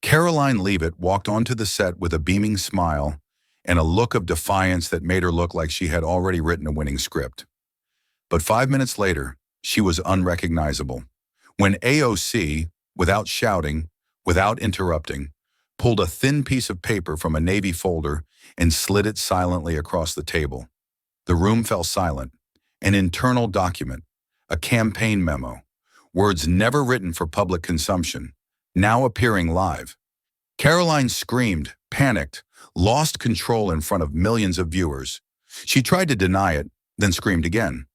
Karoline Leavitt walked onto the set with a beaming smile and a look of defiance that made her look like she had already written a winning script. But 5 minutes later, she was unrecognizable. When AOC, without shouting, without interrupting, pulled a thin piece of paper from a navy folder and slid it silently across the table. The room fell silent. An internal document, a campaign memo, words never written for public consumption, now appearing live. Karoline screamed, panicked, lost control in front of millions of viewers. She tried to deny it, then screamed again.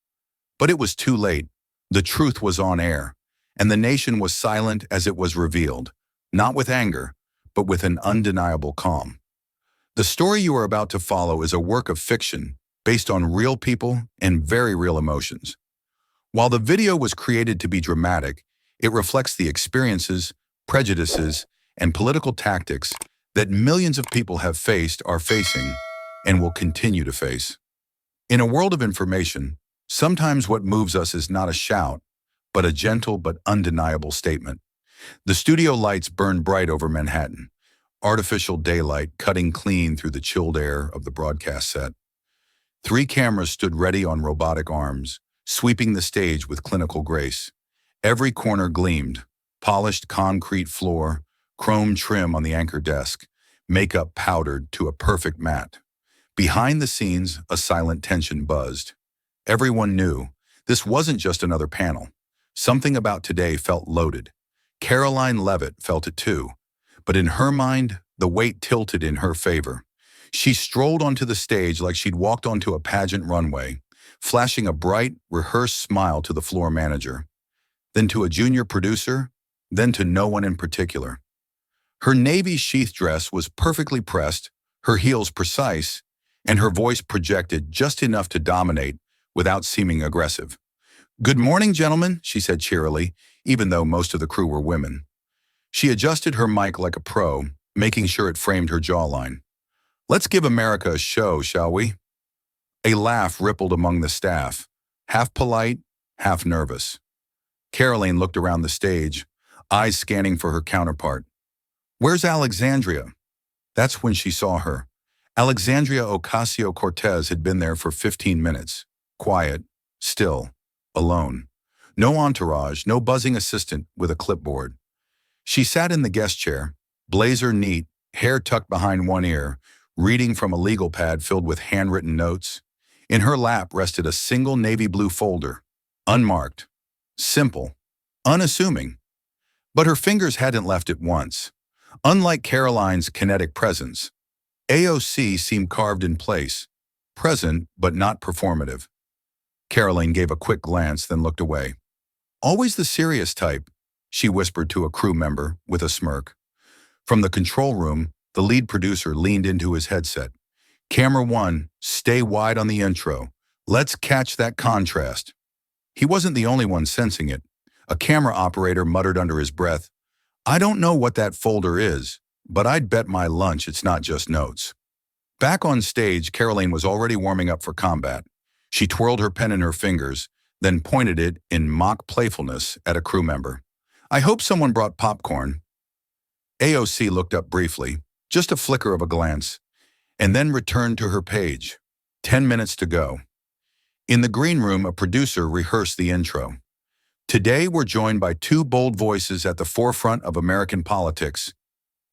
But it was too late. The truth was on air, and the nation was silent as it was revealed, not with anger, but with an undeniable calm. The story you are about to follow is a work of fiction based on real people and very real emotions. While the video was created to be dramatic, it reflects the experiences, prejudices, and political tactics that millions of people have faced, are facing, and will continue to face. In a world of information, sometimes what moves us is not a shout, but a gentle but undeniable statement. The studio lights burned bright over Manhattan, artificial daylight cutting clean through the chilled air of the broadcast set. 3 cameras stood ready on robotic arms, sweeping the stage with clinical grace. Every corner gleamed, polished concrete floor, chrome trim on the anchor desk, makeup powdered to a perfect matte. Behind the scenes, a silent tension buzzed. Everyone knew this wasn't just another panel. Something about today felt loaded. Karoline Leavitt felt it too, but in her mind, the weight tilted in her favor. She strolled onto the stage like she'd walked onto a pageant runway, flashing a bright, rehearsed smile to the floor manager, then to a junior producer, then to no one in particular. Her navy sheath dress was perfectly pressed, her heels precise, and her voice projected just enough to dominate without seeming aggressive. "Good morning, gentlemen," she said cheerily, even though most of the crew were women. She adjusted her mic like a pro, making sure it framed her jawline. "Let's give America a show, shall we?" A laugh rippled among the staff, half polite, half nervous. Karoline looked around the stage, eyes scanning for her counterpart. "Where's Alexandria?" That's when she saw her. Alexandria Ocasio-Cortez had been there for 15 minutes, quiet, still, alone. No entourage, no buzzing assistant with a clipboard. She sat in the guest chair, blazer neat, hair tucked behind one ear, reading from a legal pad filled with handwritten notes. In her lap rested a single navy blue folder, unmarked, simple, unassuming. But her fingers hadn't left it once. Unlike Karoline's kinetic presence, AOC seemed carved in place, present but not performative. Karoline gave a quick glance, then looked away. "Always the serious type," she whispered to a crew member with a smirk. From the control room, the lead producer leaned into his headset. "Camera 1, stay wide on the intro. Let's catch that contrast." He wasn't the only one sensing it. A camera operator muttered under his breath, "I don't know what that folder is, but I'd bet my lunch it's not just notes." Back on stage, Karoline was already warming up for combat. She twirled her pen in her fingers, then pointed it in mock playfulness at a crew member. "I hope someone brought popcorn." AOC looked up briefly, just a flicker of a glance, and then returned to her page. 10 minutes to go. In the green room, a producer rehearsed the intro. "Today we're joined by 2 bold voices at the forefront of American politics."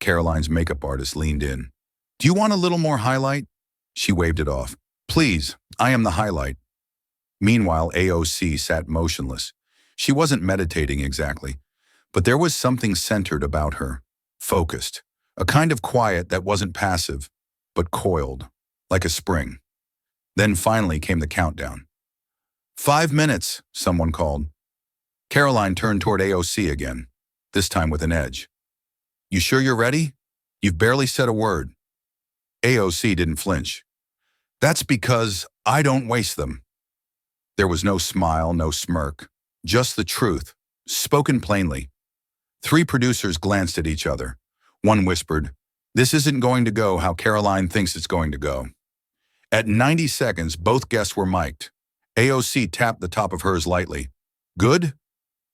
Karoline's makeup artist leaned in. "Do you want a little more highlight?" She waved it off. "Please, I am the highlight." Meanwhile, AOC sat motionless. She wasn't meditating exactly, but there was something centered about her, focused, a kind of quiet that wasn't passive, but coiled, like a spring. Then finally came the countdown. 5 minutes, someone called. Karoline turned toward AOC again, this time with an edge. "You sure you're ready? You've barely said a word." AOC didn't flinch. "That's because I don't waste them." There was no smile, no smirk, just the truth, spoken plainly. 3 producers glanced at each other. One whispered, "This isn't going to go how Karoline thinks it's going to go." At 90 seconds, both guests were mic'd. AOC tapped the top of hers lightly. "Good?"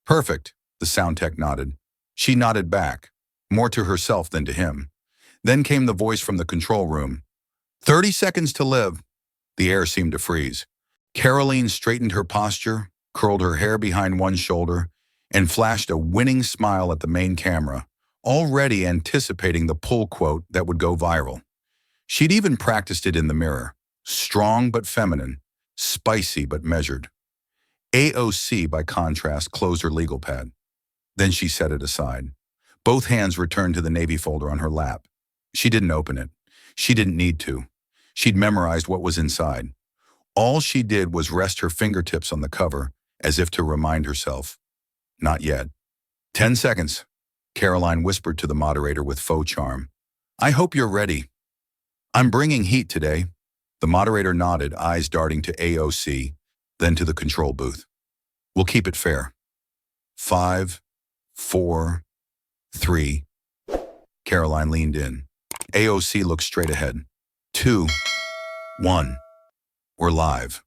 "Perfect," the sound tech nodded. She nodded back. more to herself than to him. Then came the voice from the control room. 30 seconds to live. The air seemed to freeze. Karoline straightened her posture, curled her hair behind one shoulder, and flashed a winning smile at the main camera, already anticipating the pull quote that would go viral. She'd even practiced it in the mirror. Strong but feminine, spicy but measured. AOC, by contrast, closed her legal pad. Then she set it aside. Both hands returned to the Navy folder on her lap. She didn't open it. She didn't need to. She'd memorized what was inside. All she did was rest her fingertips on the cover, as if to remind herself. Not yet. 10 seconds, Karoline whispered to the moderator with faux charm. I hope you're ready. I'm bringing heat today. The moderator nodded, eyes darting to AOC, then to the control booth. We'll keep it fair. 5, 4, 3. Karoline leaned in. AOC looked straight ahead. 2, 1. We're live.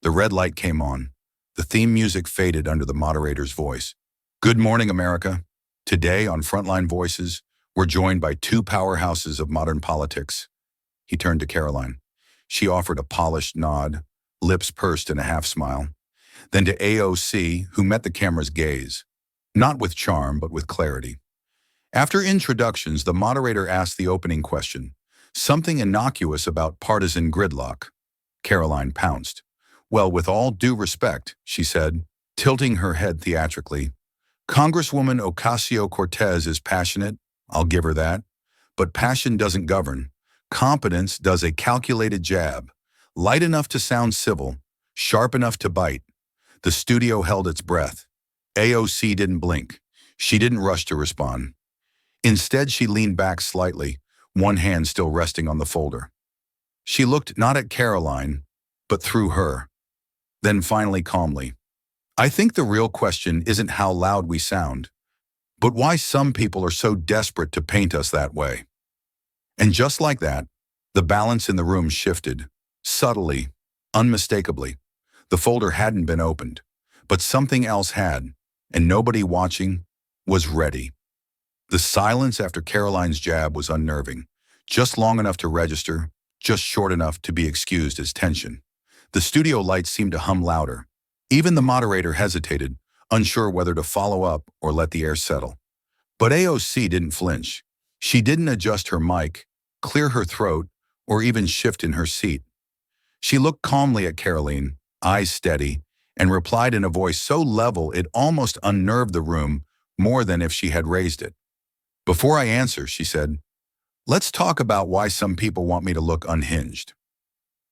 The red light came on. The theme music faded under the moderator's voice. Good morning, America. Today on Frontline Voices, we're joined by two powerhouses of modern politics. He turned to Karoline. She offered a polished nod, lips pursed in a half-smile. Then to AOC, who met the camera's gaze. Not with charm, but with clarity. After introductions, the moderator asked the opening question, something innocuous about partisan gridlock. Karoline pounced. Well, with all due respect, she said, tilting her head theatrically. Congresswoman Ocasio-Cortez is passionate, I'll give her that. But passion doesn't govern. Competence does a calculated jab, light enough to sound civil, sharp enough to bite. The studio held its breath. AOC didn't blink. She didn't rush to respond. Instead, she leaned back slightly, one hand still resting on the folder. She looked not at Karoline, but through her. Then finally calmly, I think the real question isn't how loud we sound, but why some people are so desperate to paint us that way. And just like that, the balance in the room shifted, subtly, unmistakably. The folder hadn't been opened, but something else had, and nobody watching was ready. The silence after Karoline's jab was unnerving, just long enough to register, just short enough to be excused as tension. The studio lights seemed to hum louder. Even the moderator hesitated, unsure whether to follow up or let the air settle. But AOC didn't flinch. She didn't adjust her mic, clear her throat, or even shift in her seat. She looked calmly at Karoline, eyes steady, and replied in a voice so level it almost unnerved the room more than if she had raised it. Before I answer, she said, let's talk about why some people want me to look unhinged.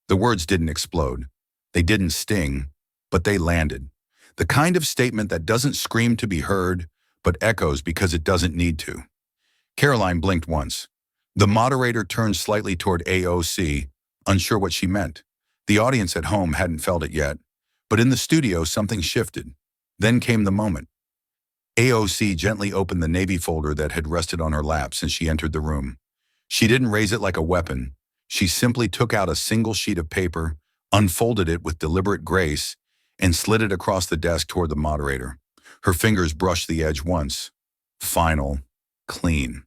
The words didn't explode. They didn't sting, but they landed. The kind of statement that doesn't scream to be heard, but echoes because it doesn't need to. Karoline blinked once. The moderator turned slightly toward AOC, unsure what she meant. The audience at home hadn't felt it yet, but in the studio something shifted. Then came the moment. AOC gently opened the Navy folder that had rested on her lap since she entered the room. She didn't raise it like a weapon. She simply took out a single sheet of paper, unfolded it with deliberate grace, and slid it across the desk toward the moderator. Her fingers brushed the edge once. Final, clean.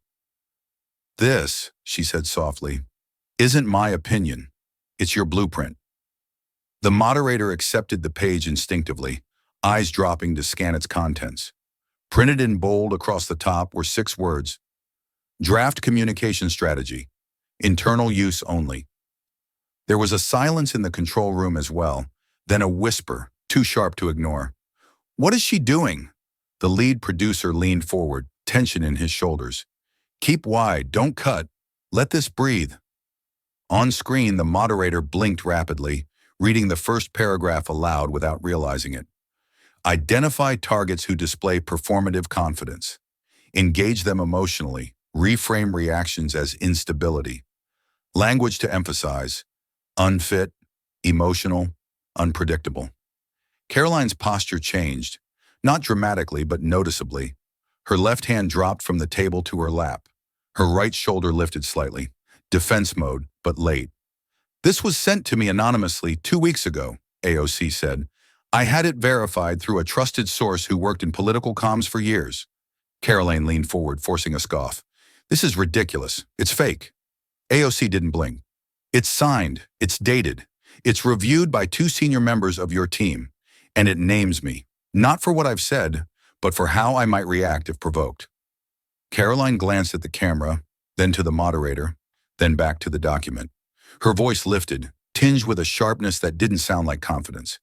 This, she said softly, isn't my opinion. It's your blueprint. The moderator accepted the page instinctively, eyes dropping to scan its contents. Printed in bold across the top were 6 words. Draft communication strategy. Internal use only. There was a silence in the control room as well, then a whisper, too sharp to ignore. What is she doing? The lead producer leaned forward, tension in his shoulders. Keep wide, don't cut. Let this breathe. On screen, the moderator blinked rapidly, reading the first paragraph aloud without realizing it. Identify targets who display performative confidence. Engage them emotionally. Reframe reactions as instability. Language to emphasize. Unfit, emotional, unpredictable. Karoline's posture changed, not dramatically but noticeably. Her left hand dropped from the table to her lap. Her right shoulder lifted slightly. Defense mode, but late. This was sent to me anonymously 2 weeks ago, AOC said. I had it verified through a trusted source who worked in political comms for years. Karoline leaned forward, forcing a scoff. This is ridiculous. It's fake. AOC didn't blink. It's signed. It's dated. It's reviewed by 2 senior members of your team. And it names me. Not for what I've said, but for how I might react if provoked. Karoline glanced at the camera, then to the moderator, then back to the document. Her voice lifted, tinged with a sharpness that didn't sound like confidence.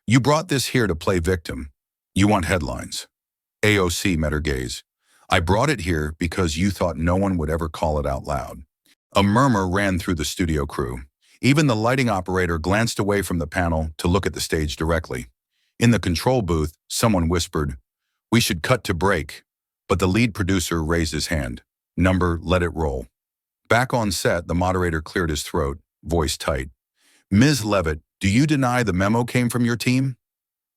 You brought this here to play victim. You want headlines. AOC met her gaze. I brought it here because you thought no one would ever call it out loud. A murmur ran through the studio crew. Even the lighting operator glanced away from the panel to look at the stage directly. In the control booth, someone whispered, "We should cut to break," but the lead producer raised his hand. "Number, let it roll." Back on set, the moderator cleared his throat, voice tight. "Ms. Leavitt, do you deny the memo came from your team?"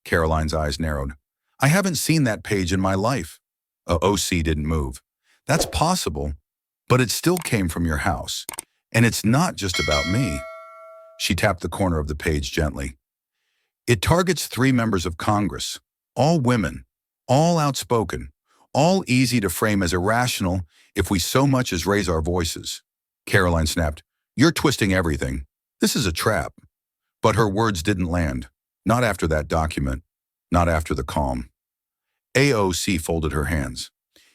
Karoline's eyes narrowed. "I haven't seen that page in my life." OC didn't move. "That's possible, but it still came from your house. And it's not just about me." She tapped the corner of the page gently. "It targets 3 members of Congress, all women, all outspoken, all easy to frame as irrational if we so much as raise our voices." Karoline snapped, "You're twisting everything. This is a trap." But her words didn't land. Not after that document. Not after the calm. AOC folded her hands.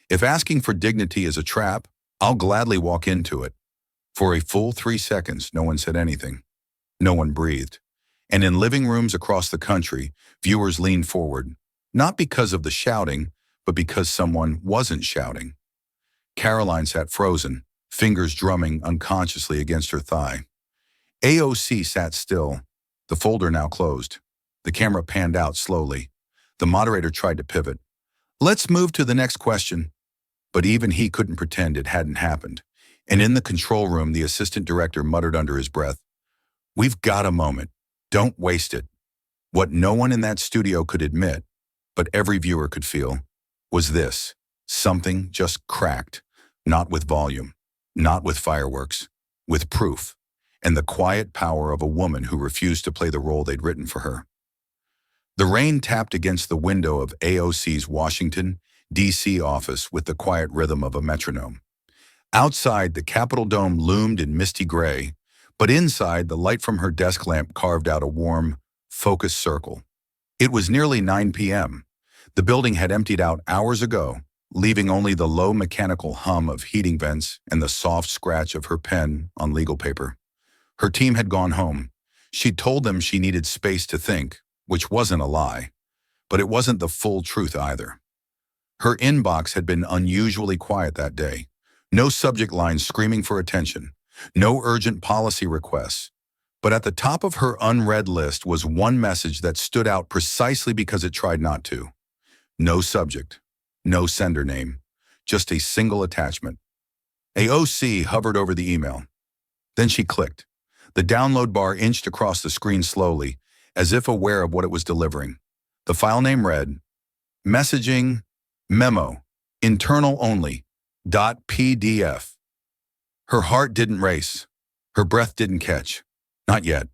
"If asking for dignity is a trap, I'll gladly walk into it." For a full 3 seconds, no one said anything. No one breathed. And in living rooms across the country, viewers leaned forward, not because of the shouting, but because someone wasn't shouting. Karoline sat frozen, fingers drumming unconsciously against her thigh. AOC sat still, the folder now closed. The camera panned out slowly. The moderator tried to pivot. "Let's move to the next question." But even he couldn't pretend it hadn't happened. And in the control room, the assistant director muttered under his breath, "We've got a moment. Don't waste it." What no one in that studio could admit, but every viewer could feel, was this: something just cracked, not with volume, not with fireworks, with proof, and the quiet power of a woman who refused to play the role they'd written for her. The rain tapped against the window of AOC's Washington, D.C. office with the quiet rhythm of a metronome. Outside, the Capitol dome loomed in misty gray, but inside, the light from her desk lamp carved out a warm, focused circle. It was nearly 9 p.m. The building had emptied out hours ago, leaving only the low mechanical hum of heating vents and the soft scratch of her pen on legal paper. Her team had gone home. She'd told them she needed space to think, which wasn't a lie, but it wasn't the full truth either. Her inbox had been unusually quiet that day. No subject lines screaming for attention. No urgent policy requests. But at the top of her unread list was one message that stood out precisely because it tried not to. No subject. No sender name. Just a single attachment. AOC hovered over the email. Then she clicked. The download bar inched across the screen slowly, as if aware of what it was delivering. The file name read, Messaging, Memo, Internal Only, .pdf. Her heart didn't race. Her breath didn't catch. Not yet.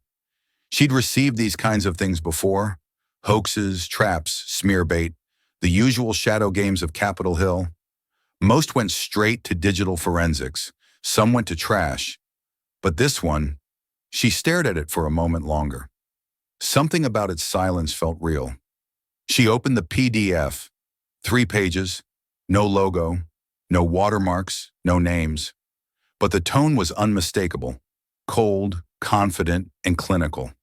She'd received these kinds of things before. Hoaxes, traps, smear bait, the usual shadow games of Capitol Hill. Most went straight to digital forensics. Some went to trash. But this one, she stared at it for a moment longer. Something about its silence felt real. She opened the PDF. 3 pages, no logo, no watermarks, no names. But the tone was unmistakable, cold, confident, and clinical.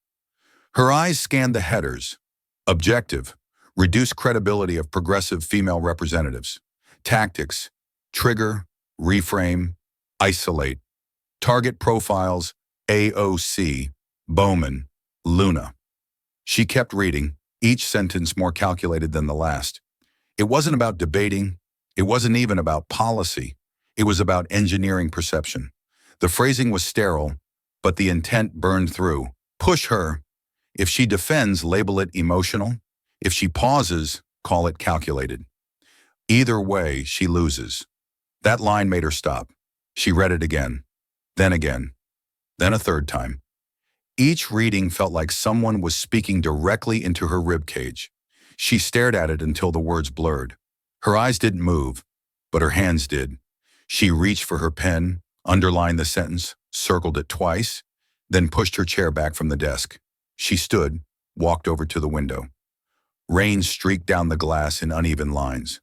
Her eyes scanned the headers. Objective, reduce credibility of progressive female representatives. Tactics, trigger, reframe, isolate. Target profiles, AOC, Bowman, Luna. She kept reading, each sentence more calculated than the last. It wasn't about debating. It wasn't even about policy. It was about engineering perception. The phrasing was sterile, but the intent burned through. Push her. If she defends, label it emotional. If she pauses, call it calculated. Either way, she loses. That line made her stop. She read it again, then a third time. Each reading felt like someone was speaking directly into her ribcage. She stared at it until the words blurred. Her eyes didn't move, but her hands did. She reached for her pen, underlined the sentence, circled it twice, then pushed her chair back from the desk. She stood, walked over to the window. Rain streaked down the glass in uneven lines.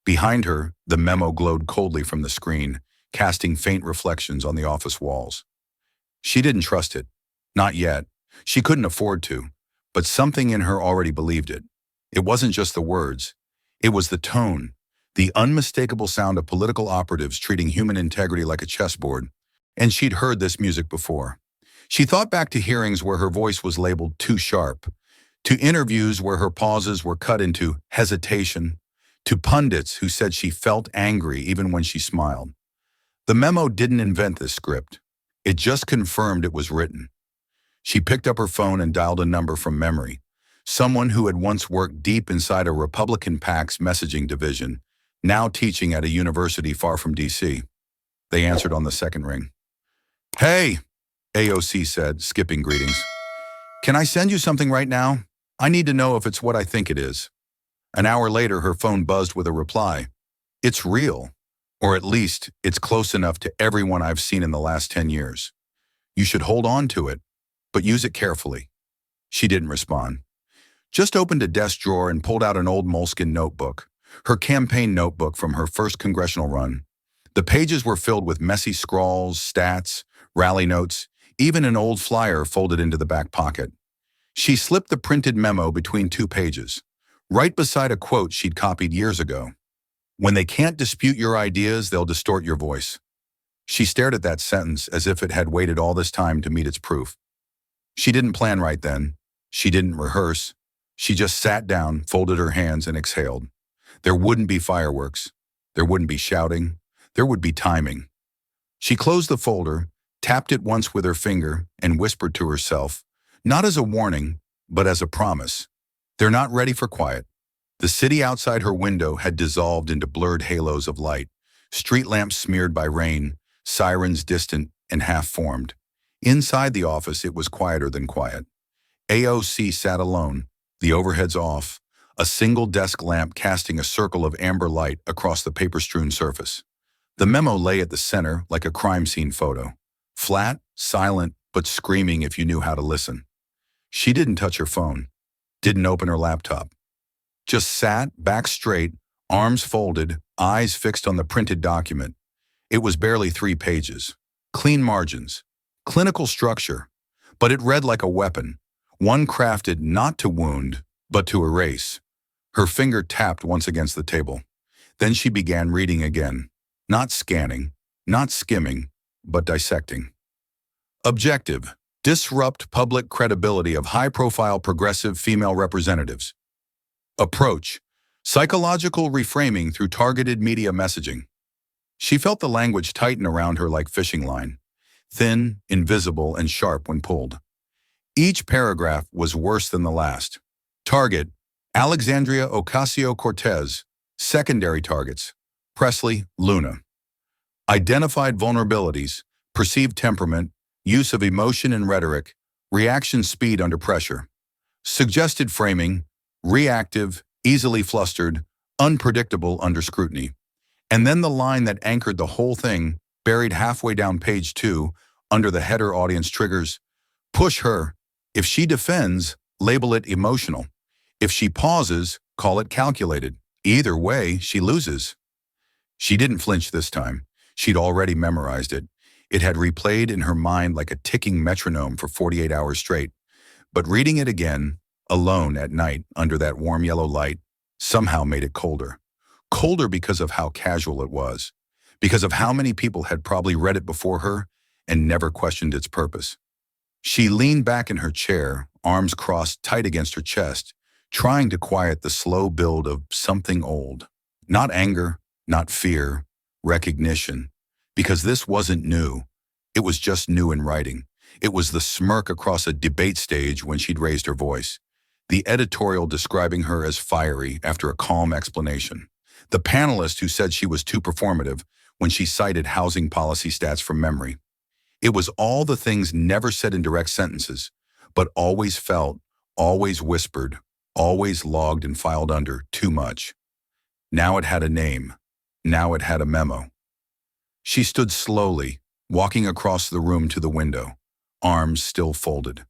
Behind her, the memo glowed coldly from the screen, casting faint reflections on the office walls. She didn't trust it. Not yet. She couldn't afford to. But something in her already believed it. It wasn't just the words. It was the tone, the unmistakable sound of political operatives treating human integrity like a chessboard. And she'd heard this music before. She thought back to hearings where her voice was labeled too sharp, to interviews where her pauses were cut into hesitation, to pundits who said she felt angry even when she smiled. The memo didn't invent this script. It just confirmed it was written. She picked up her phone and dialed a number from memory, someone who had once worked deep inside a Republican PAC's messaging division, now teaching at a university far from D.C. They answered on the second ring. "Hey," AOC said, skipping greetings. "Can I send you something right now? I need to know if it's what I think it is." An hour later, her phone buzzed with a reply. "It's real, or at least it's close enough to everyone I've seen in the last 10 years. You should hold on to it, but use it carefully." She didn't respond. Just opened a desk drawer and pulled out an old moleskin notebook, her campaign notebook from her first congressional run. The pages were filled with messy scrawls, stats, rally notes, even an old flyer folded into the back pocket. She slipped the printed memo between two pages, right beside a quote she'd copied years ago. "When they can't dispute your ideas, they'll distort your voice." She stared at that sentence as if it had waited all this time to meet its proof. She didn't plan right then. She didn't rehearse. She just sat down, folded her hands, and exhaled. There wouldn't be fireworks. There wouldn't be shouting. There would be timing. She closed the folder, tapped it once with her finger, and whispered to herself, not as a warning, but as a promise. They're not ready for quiet. The city outside her window had dissolved into blurred halos of light, street lamps smeared by rain, sirens distant and half-formed. Inside the office, it was quieter than quiet. AOC sat alone, the overheads off, a single desk lamp casting a circle of amber light across the paper-strewn surface. The memo lay at the center like a crime scene photo. Flat, silent, but screaming if you knew how to listen. She didn't touch her phone, didn't open her laptop. Just sat, back straight, arms folded, eyes fixed on the printed document. It was barely 3 pages. Clean margins. Clinical structure. But it read like a weapon. One crafted not to wound, but to erase. Her finger tapped once against the table. Then she began reading again. Not scanning, not skimming, but dissecting. Objective: disrupt public credibility of high-profile progressive female representatives. Approach: psychological reframing through targeted media messaging. She felt the language tighten around her like fishing line, thin, invisible, and sharp when pulled. Each paragraph was worse than the last. Target: Alexandria Ocasio-Cortez. Secondary targets: Presley, Luna. Identified vulnerabilities: perceived temperament, use of emotion and rhetoric, reaction speed under pressure. Suggested framing: reactive, easily flustered, unpredictable under scrutiny. And then the line that anchored the whole thing, buried halfway down page 2, under the header audience triggers: push her. If she defends, label it emotional. If she pauses, call it calculated. Either way, she loses. She didn't flinch this time. She'd already memorized it. It had replayed in her mind like a ticking metronome for 48 hours straight. But reading it again, alone at night under that warm yellow light, somehow made it colder. Colder because of how casual it was. Because of how many people had probably read it before her and never questioned its purpose. She leaned back in her chair, arms crossed tight against her chest, trying to quiet the slow build of something old. Not anger, not fear, recognition. Because this wasn't new. It was just new in writing. It was the smirk across a debate stage when she'd raised her voice. The editorial describing her as fiery after a calm explanation. The panelist who said she was too performative when she cited housing policy stats from memory. It was all the things never said in direct sentences, but always felt, always whispered, always logged and filed under too much. Now it had a name. Now it had a memo. She stood slowly, walking across the room to the window, arms still folded.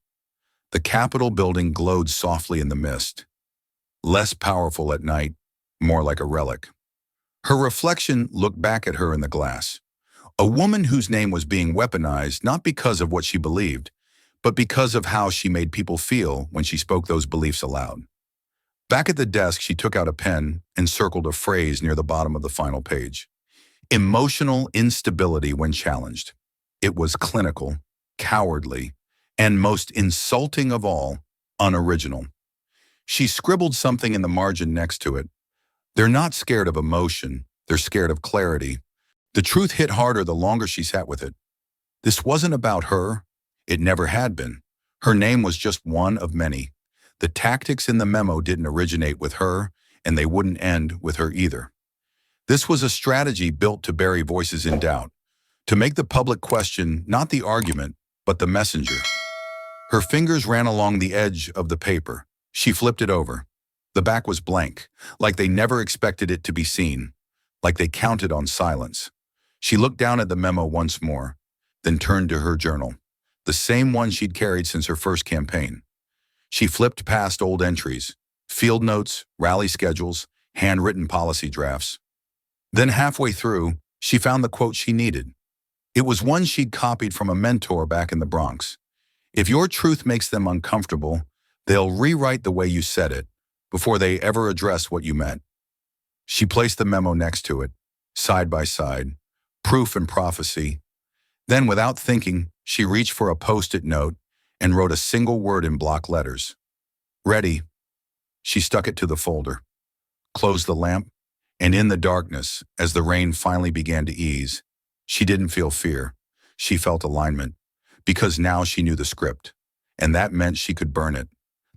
The Capitol building glowed softly in the mist. Less powerful at night, more like a relic. Her reflection looked back at her in the glass. A woman whose name was being weaponized not because of what she believed, but because of how she made people feel when she spoke those beliefs aloud. Back at the desk, she took out a pen and circled a phrase near the bottom of the final page. Emotional instability when challenged. It was clinical, cowardly, and most insulting of all, unoriginal. She scribbled something in the margin next to it. They're not scared of emotion, they're scared of clarity. The truth hit harder the longer she sat with it. This wasn't about her. It never had been. Her name was just one of many. The tactics in the memo didn't originate with her, and they wouldn't end with her either. This was a strategy built to bury voices in doubt, to make the public question not the argument, but the messenger. Her fingers ran along the edge of the paper. She flipped it over. The back was blank, like they never expected it to be seen, like they counted on silence. She looked down at the memo once more, then turned to her journal, the same one she'd carried since her first campaign. She flipped past old entries, field notes, rally schedules, handwritten policy drafts. Then halfway through, she found the quote she needed. It was one she'd copied from a mentor back in the Bronx. If your truth makes them uncomfortable, they'll rewrite the way you said it before they ever address what you meant. She placed the memo next to it, side by side, proof and prophecy. Then, without thinking, she reached for a post-it note and wrote a single word in block letters. Ready. She stuck it to the folder, closed the lamp, and in the darkness, as the rain finally began to ease, she didn't feel fear. She felt alignment, because now she knew the script, and that meant she could burn it.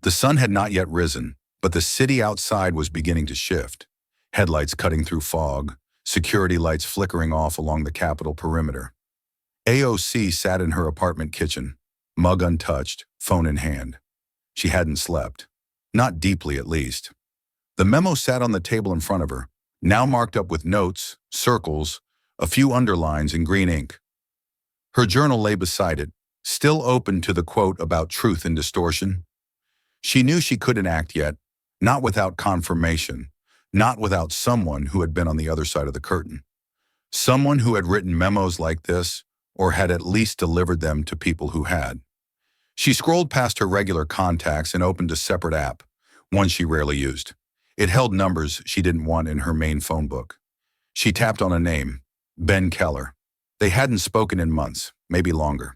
The sun had not yet risen, but the city outside was beginning to shift. Headlights cutting through fog, security lights flickering off along the Capitol perimeter. AOC sat in her apartment kitchen, mug untouched, phone in hand. She hadn't slept. Not deeply, at least. The memo sat on the table in front of her, now marked up with notes, circles, a few underlines in green ink. Her journal lay beside it, still open to the quote about truth and distortion. She knew she couldn't act yet, not without confirmation, not without someone who had been on the other side of the curtain. Someone who had written memos like this, or had at least delivered them to people who had. She scrolled past her regular contacts and opened a separate app, one she rarely used. It held numbers she didn't want in her main phone book. She tapped on a name, Ben Keller. They hadn't spoken in months, maybe longer.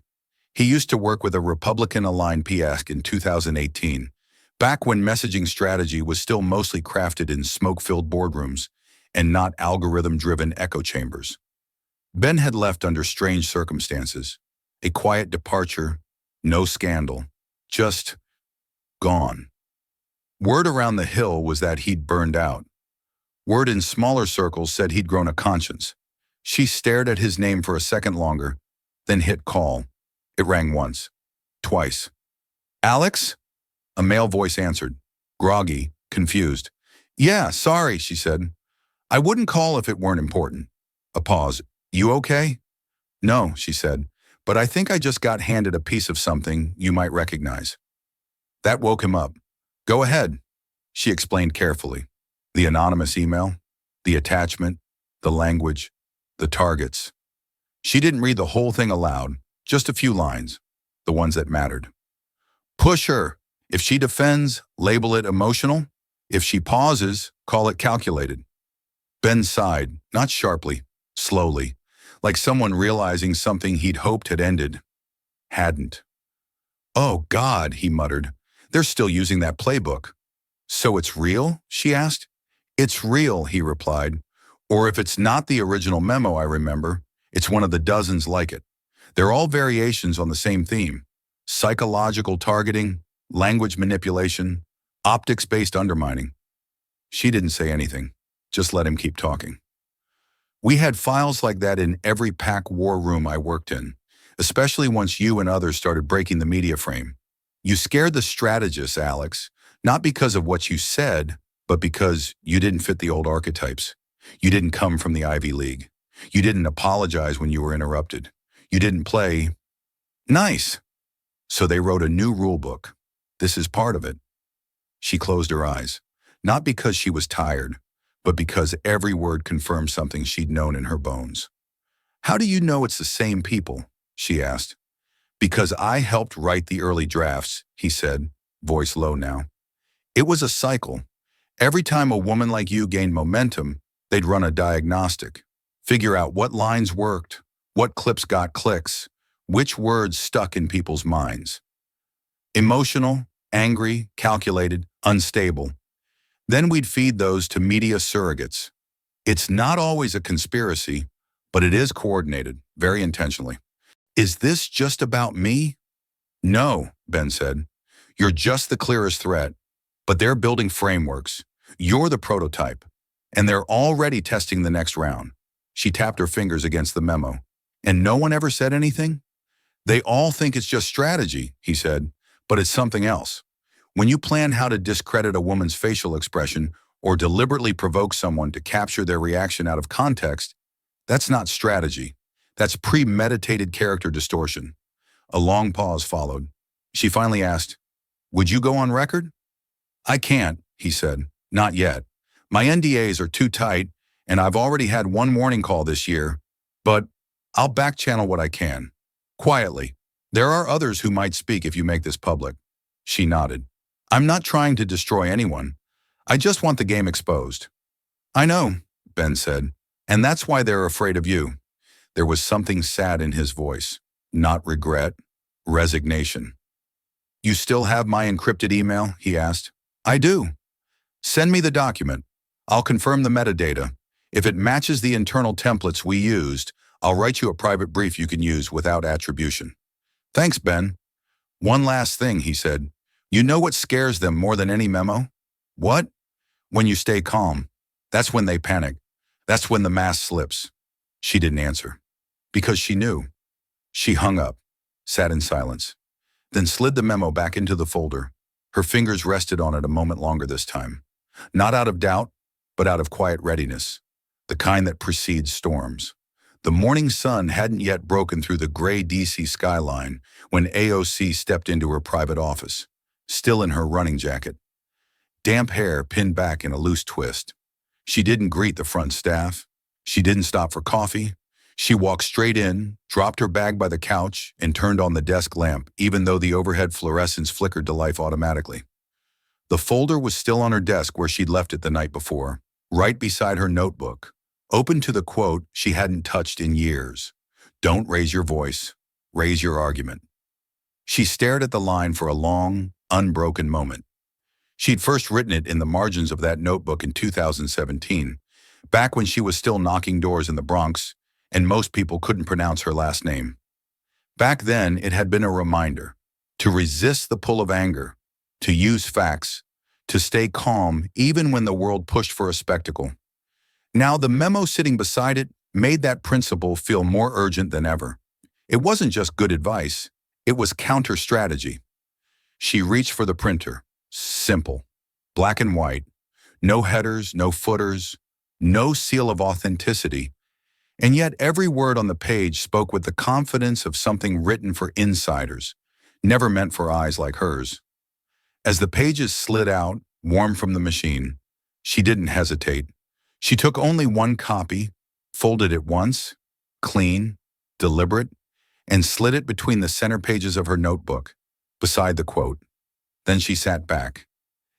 He used to work with a Republican-aligned PASC in 2018, back when messaging strategy was still mostly crafted in smoke-filled boardrooms and not algorithm-driven echo chambers. Ben had left under strange circumstances, a quiet departure, no scandal, just gone. Word around the Hill was that he'd burned out. Word in smaller circles said he'd grown a conscience. She stared at his name for a second longer, then hit call. It rang once, twice. Alex? A male voice answered, groggy, confused. Yeah, sorry, she said. I wouldn't call if it weren't important. A pause. You okay? No, she said, but I think I just got handed a piece of something you might recognize. That woke him up. Go ahead, she explained carefully. The anonymous email, the attachment, the language, the targets. She didn't read the whole thing aloud, just a few lines, the ones that mattered. Push her. If she defends, label it emotional. If she pauses, call it calculated. Ben sighed, not sharply, slowly, like someone realizing something he'd hoped had ended. Hadn't. Oh, God, he muttered. They're still using that playbook. So it's real? She asked. It's real, he replied. Or if it's not the original memo I remember, it's one of the dozens like it. They're all variations on the same theme. Psychological targeting, language manipulation, optics-based undermining. She didn't say anything, just let him keep talking. We had files like that in every PAC war room I worked in, especially once you and others started breaking the media frame. You scared the strategists, Alex, not because of what you said, but because you didn't fit the old archetypes. You didn't come from the Ivy League. You didn't apologize when you were interrupted. You didn't play nice. So they wrote a new rule book. This is part of it. She closed her eyes, not because she was tired, but because every word confirmed something she'd known in her bones. How do you know it's the same people? She asked. Because I helped write the early drafts, he said, voice low now. It was a cycle. Every time a woman like you gained momentum, they'd run a diagnostic, figure out what lines worked, what clips got clicks, which words stuck in people's minds. Emotional, angry, calculated, unstable. Then we'd feed those to media surrogates. It's not always a conspiracy, but it is coordinated, very intentionally. Is this just about me? No, Ben said. You're just the clearest threat, but they're building frameworks. You're the prototype, and they're already testing the next round. She tapped her fingers against the memo. And no one ever said anything? They all think it's just strategy, he said, but it's something else. When you plan how to discredit a woman's facial expression or deliberately provoke someone to capture their reaction out of context, that's not strategy. That's premeditated character distortion. A long pause followed. She finally asked, "Would you go on record?" "I can't," he said. "Not yet. My NDAs are too tight, and I've already had one warning call this year, but I'll back-channel what I can. Quietly. There are others who might speak if you make this public." She nodded. "I'm not trying to destroy anyone. I just want the game exposed." "I know," Ben said, "and that's why they're afraid of you." There was something sad in his voice. Not regret, resignation. "You still have my encrypted email?" he asked. "I do." "Send me the document. I'll confirm the metadata. If it matches the internal templates we used, I'll write you a private brief you can use without attribution." "Thanks, Ben." "One last thing," he said. "You know what scares them more than any memo?" "What?" "When you stay calm. That's when they panic. That's when the mask slips." She didn't answer. Because she knew. She hung up, sat in silence, then slid the memo back into the folder. Her fingers rested on it a moment longer this time. Not out of doubt, but out of quiet readiness, the kind that precedes storms. The morning sun hadn't yet broken through the gray DC skyline when AOC stepped into her private office, still in her running jacket. Damp hair pinned back in a loose twist. She didn't greet the front staff. She didn't stop for coffee. She walked straight in, dropped her bag by the couch, and turned on the desk lamp, even though the overhead fluorescence flickered to life automatically. The folder was still on her desk where she'd left it the night before, right beside her notebook, open to the quote she hadn't touched in years. "Don't raise your voice, raise your argument." She stared at the line for a long, unbroken moment. She'd first written it in the margins of that notebook in 2017, back when she was still knocking doors in the Bronx, and most people couldn't pronounce her last name. Back then, it had been a reminder to resist the pull of anger, to use facts, to stay calm even when the world pushed for a spectacle. Now, the memo sitting beside it made that principle feel more urgent than ever. It wasn't just good advice, it was counter-strategy. She reached for the printer. Simple. Black and white. No headers, no footers, no seal of authenticity. And yet every word on the page spoke with the confidence of something written for insiders, never meant for eyes like hers. As the pages slid out, warm from the machine, she didn't hesitate. She took only one copy, folded it once, clean, deliberate, and slid it between the center pages of her notebook, beside the quote. Then she sat back.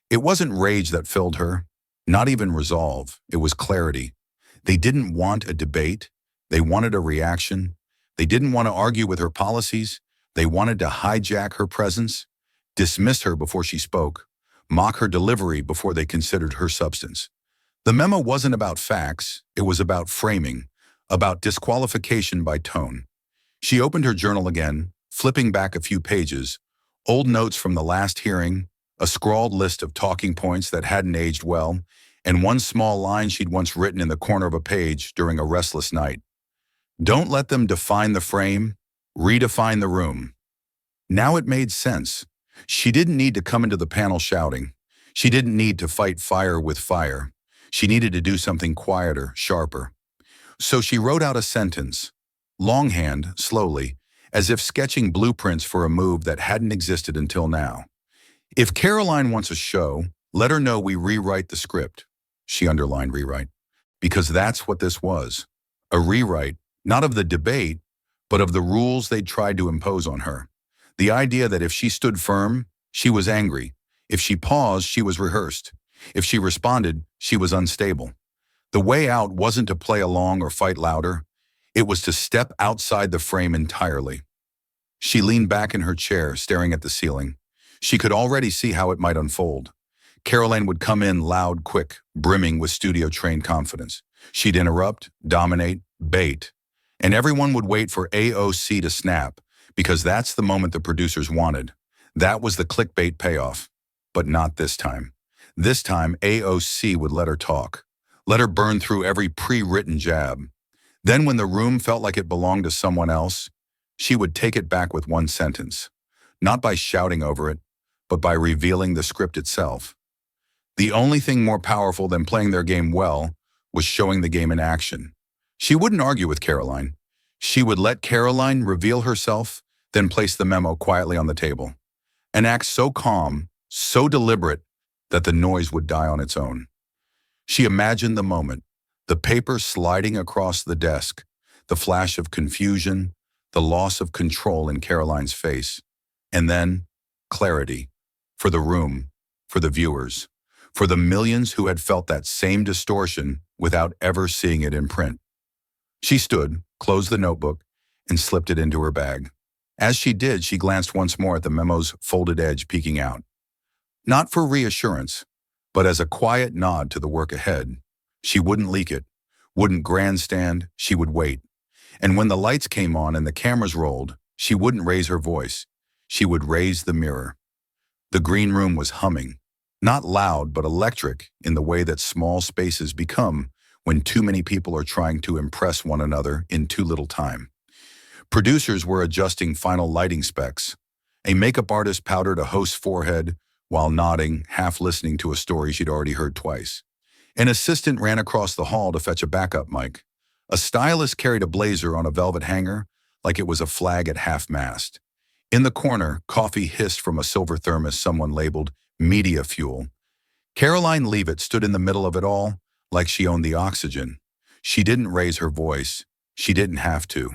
It wasn't rage that filled her, not even resolve. It was clarity. They didn't want a debate. They wanted a reaction. They didn't want to argue with her policies. They wanted to hijack her presence, dismiss her before she spoke, mock her delivery before they considered her substance. The memo wasn't about facts. It was about framing, about disqualification by tone. She opened her journal again, flipping back a few pages, old notes from the last hearing, a scrawled list of talking points that hadn't aged well, and one small line she'd once written in the corner of a page during a restless night. "Don't let them define the frame, redefine the room." Now it made sense. She didn't need to come into the panel shouting. She didn't need to fight fire with fire. She needed to do something quieter, sharper. So she wrote out a sentence, longhand, slowly, as if sketching blueprints for a move that hadn't existed until now. If Karoline wants a show, let her know we rewrite the script. She underlined rewrite, because that's what this was. A rewrite, not of the debate, but of the rules they'd tried to impose on her. The idea that if she stood firm, she was angry. If she paused, she was rehearsed. If she responded, she was unstable. The way out wasn't to play along or fight louder. It was to step outside the frame entirely. She leaned back in her chair, staring at the ceiling. She could already see how it might unfold. Karoline would come in loud, quick, brimming with studio-trained confidence. She'd interrupt, dominate, bait, and everyone would wait for AOC to snap, because that's the moment the producers wanted. That was the clickbait payoff. But not this time. This time, AOC would let her talk. Let her burn through every pre-written jab. Then when the room felt like it belonged to someone else, she would take it back with one sentence. Not by shouting over it, but by revealing the script itself. The only thing more powerful than playing their game well was showing the game in action. She wouldn't argue with Karoline. She would let Karoline reveal herself, then place the memo quietly on the table. An act so calm, so deliberate, that the noise would die on its own. She imagined the moment, the paper sliding across the desk, the flash of confusion, the loss of control in Karoline's face, and then clarity, for the room, for the viewers, for the millions who had felt that same distortion without ever seeing it in print. She stood, closed the notebook, and slipped it into her bag. As she did, she glanced once more at the memo's folded edge peeking out. Not for reassurance, but as a quiet nod to the work ahead. She wouldn't leak it, wouldn't grandstand, she would wait. And when the lights came on and the cameras rolled, she wouldn't raise her voice. She would raise the mirror. The green room was humming, not loud but electric in the way that small spaces become when too many people are trying to impress one another in too little time. Producers were adjusting final lighting specs. A makeup artist powdered a host's forehead while nodding, half listening to a story she'd already heard twice. An assistant ran across the hall to fetch a backup mic. A stylist carried a blazer on a velvet hanger like it was a flag at half-mast. In the corner, coffee hissed from a silver thermos someone labeled media fuel. Karoline Leavitt stood in the middle of it all, like she owned the oxygen. She didn't raise her voice. She didn't have to.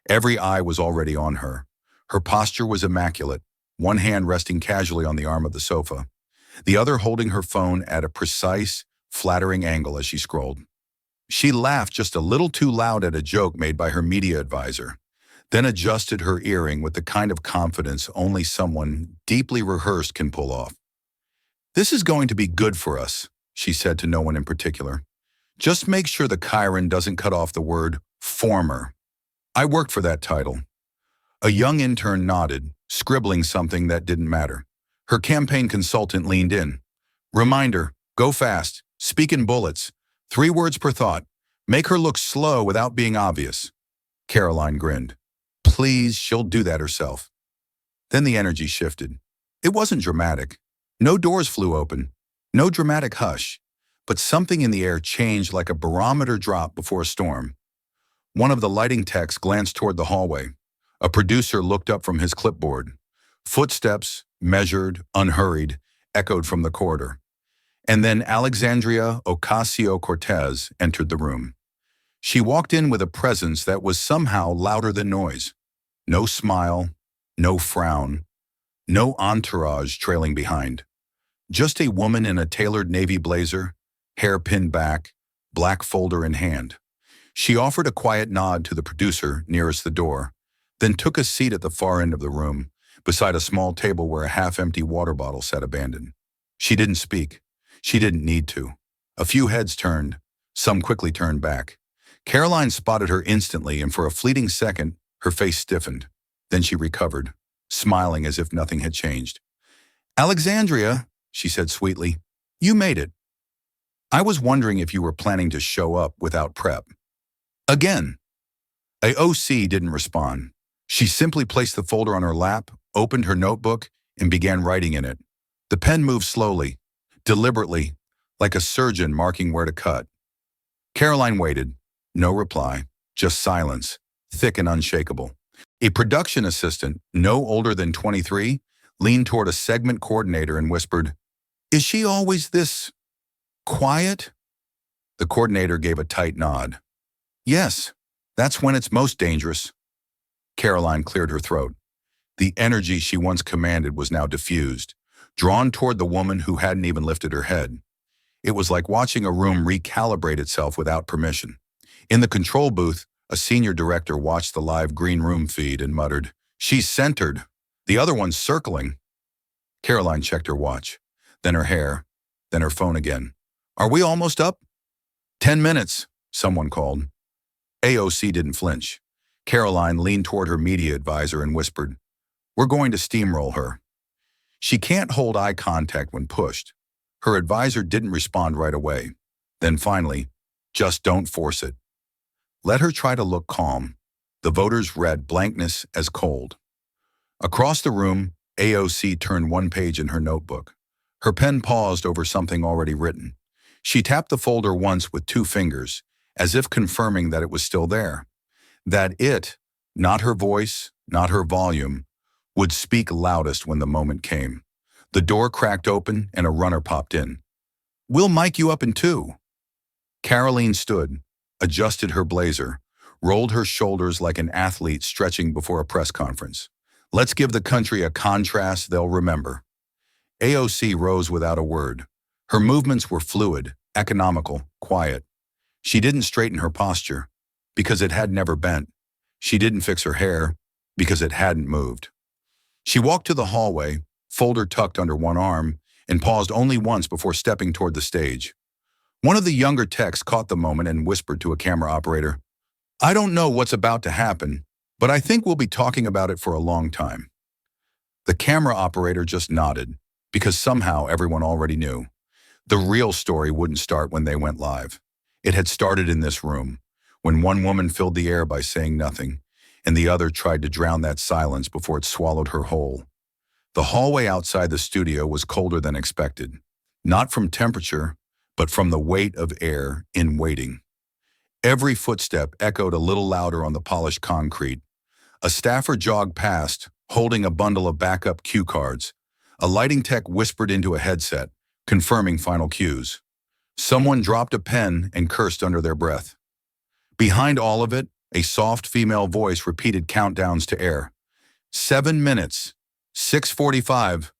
Every eye was already on her. Her posture was immaculate, one hand resting casually on the arm of the sofa, the other holding her phone at a precise, flattering angle as she scrolled. She laughed just a little too loud at a joke made by her media advisor, then adjusted her earring with the kind of confidence only someone deeply rehearsed can pull off. "This is going to be good for us," she said to no one in particular. "Just make sure the Chiron doesn't cut off the word former. I worked for that title." A young intern nodded, scribbling something that didn't matter. Her campaign consultant leaned in. "Reminder, go fast, speak in bullets, 3 words per thought. Make her look slow without being obvious." Karoline grinned. Please, she'll do that herself. Then the energy shifted. It wasn't dramatic. No doors flew open. No dramatic hush. But something in the air changed like a barometer drop before a storm. One of the lighting techs glanced toward the hallway. A producer looked up from his clipboard. Footsteps, measured, unhurried, echoed from the corridor. And then Alexandria Ocasio-Cortez entered the room. She walked in with a presence that was somehow louder than noise. No smile, no frown, no entourage trailing behind. Just a woman in a tailored navy blazer, hair pinned back, black folder in hand. She offered a quiet nod to the producer nearest the door, then took a seat at the far end of the room, beside a small table where a half-empty water bottle sat abandoned. She didn't speak. She didn't need to. A few heads turned. Some quickly turned back. Karoline spotted her instantly, and for a fleeting second, her face stiffened. Then she recovered, smiling as if nothing had changed. "Alexandria," she said sweetly, "you made it. I was wondering if you were planning to show up without prep." Again. AOC didn't respond. She simply placed the folder on her lap, opened her notebook, and began writing in it. The pen moved slowly, deliberately, like a surgeon marking where to cut. Karoline waited. No reply, just silence, thick and unshakable. A production assistant, no older than 23, leaned toward a segment coordinator and whispered, "Is she always this quiet?" The coordinator gave a tight nod. "Yes, that's when it's most dangerous." Karoline cleared her throat. The energy she once commanded was now diffused, drawn toward the woman who hadn't even lifted her head. It was like watching a room recalibrate itself without permission. In the control booth, a senior director watched the live green room feed and muttered, "She's centered. The other one's circling." Karoline checked her watch, then her hair, then her phone again. "Are we almost up?" 10 minutes, someone called. AOC didn't flinch. Karoline leaned toward her media advisor and whispered, "We're going to steamroll her." She can't hold eye contact when pushed. Her advisor didn't respond right away. Then finally, "Just don't force it." Let her try to look calm. The voters read blankness as cold. Across the room, AOC turned one page in her notebook. Her pen paused over something already written. She tapped the folder once with 2 fingers, as if confirming that it was still there. That it, not her voice, not her volume, would speak loudest when the moment came. The door cracked open and a runner popped in. "We'll mic you up in 2. Karoline stood, adjusted her blazer, rolled her shoulders like an athlete stretching before a press conference. "Let's give the country a contrast they'll remember." AOC rose without a word. Her movements were fluid, economical, quiet. She didn't straighten her posture, because it had never bent. She didn't fix her hair, because it hadn't moved. She walked to the hallway, folder tucked under one arm, and paused only once before stepping toward the stage. One of the younger techs caught the moment and whispered to a camera operator, "I don't know what's about to happen, but I think we'll be talking about it for a long time." The camera operator just nodded, because somehow everyone already knew. The real story wouldn't start when they went live. It had started in this room, when one woman filled the air by saying nothing, and the other tried to drown that silence before it swallowed her whole. The hallway outside the studio was colder than expected, not from temperature, but from the weight of air in waiting. Every footstep echoed a little louder on the polished concrete. A staffer jogged past, holding a bundle of backup cue cards. A lighting tech whispered into a headset, confirming final cues. Someone dropped a pen and cursed under their breath. Behind all of it, a soft female voice repeated countdowns to air. 7 minutes, 6:45.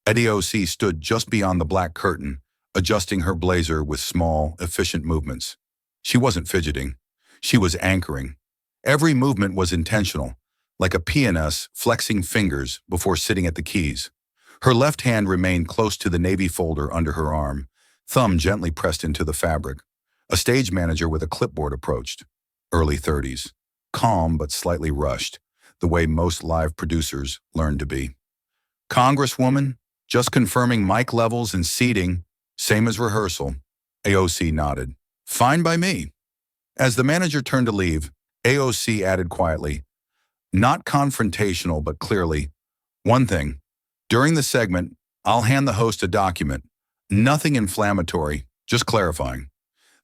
AOC stood just beyond the black curtain, adjusting her blazer with small, efficient movements. She wasn't fidgeting. She was anchoring. Every movement was intentional, like a pianist flexing fingers before sitting at the keys. Her left hand remained close to the navy folder under her arm, thumb gently pressed into the fabric. A stage manager with a clipboard approached. Early 30s. Calm but slightly rushed, the way most live producers learn to be. "Congresswoman, just confirming mic levels and seating, same as rehearsal." AOC nodded. "Fine by me." As the manager turned to leave, AOC added quietly, not confrontational but clearly, "One thing, during the segment, I'll hand the host a document. Nothing inflammatory, just clarifying."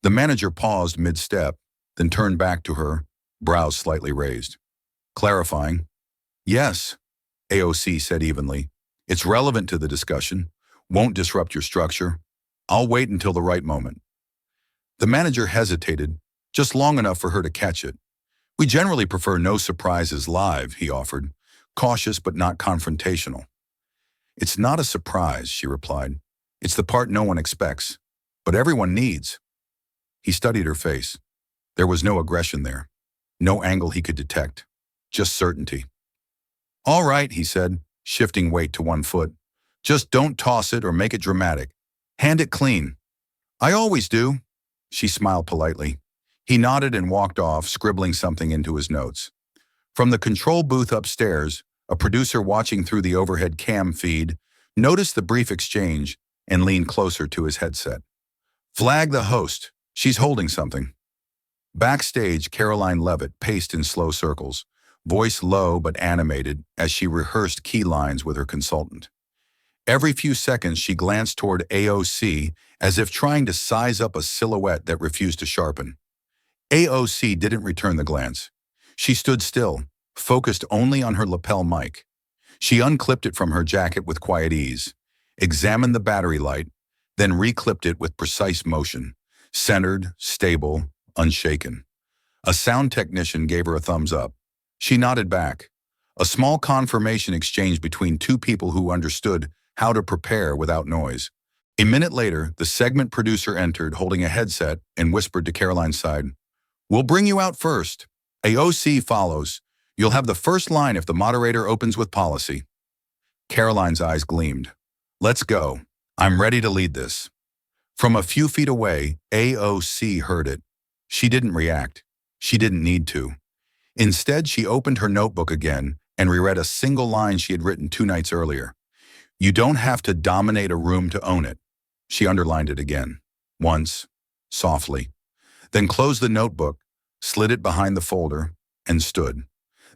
The manager paused mid-step, then turned back to her, brows slightly raised. "Clarifying?" "Yes," AOC said evenly. "It's relevant to the discussion. Won't disrupt your structure. I'll wait until the right moment." The manager hesitated, just long enough for her to catch it. "We generally prefer no surprises live," he offered, cautious but not confrontational. "It's not a surprise," she replied. "It's the part no one expects, but everyone needs." He studied her face. There was no aggression there, no angle he could detect, just certainty. "All right," he said, shifting weight to one foot. "Just don't toss it or make it dramatic. Hand it clean." "I always do." She smiled politely. He nodded and walked off, scribbling something into his notes. From the control booth upstairs, a producer watching through the overhead cam feed noticed the brief exchange and leaned closer to his headset. "Flag the host. She's holding something." Backstage, Karoline Leavitt paced in slow circles, voice low but animated as she rehearsed key lines with her consultant. Every few seconds, she glanced toward AOC as if trying to size up a silhouette that refused to sharpen. AOC didn't return the glance. She stood still, focused only on her lapel mic. She unclipped it from her jacket with quiet ease, examined the battery light, then reclipped it with precise motion, centered, stable, unshaken. A sound technician gave her a thumbs up. She nodded back. A small confirmation exchange between two people who understood how to prepare without noise. A minute later, the segment producer entered holding a headset and whispered to Karoline's side, "We'll bring you out first. AOC follows. You'll have the first line if the moderator opens with policy." Karoline's eyes gleamed. "Let's go. I'm ready to lead this." From a few feet away, AOC heard it. She didn't react. She didn't need to. Instead, she opened her notebook again and reread a single line she had written 2 nights earlier. "You don't have to dominate a room to own it." She underlined it again, once, softly, then closed the notebook, slid it behind the folder, and stood.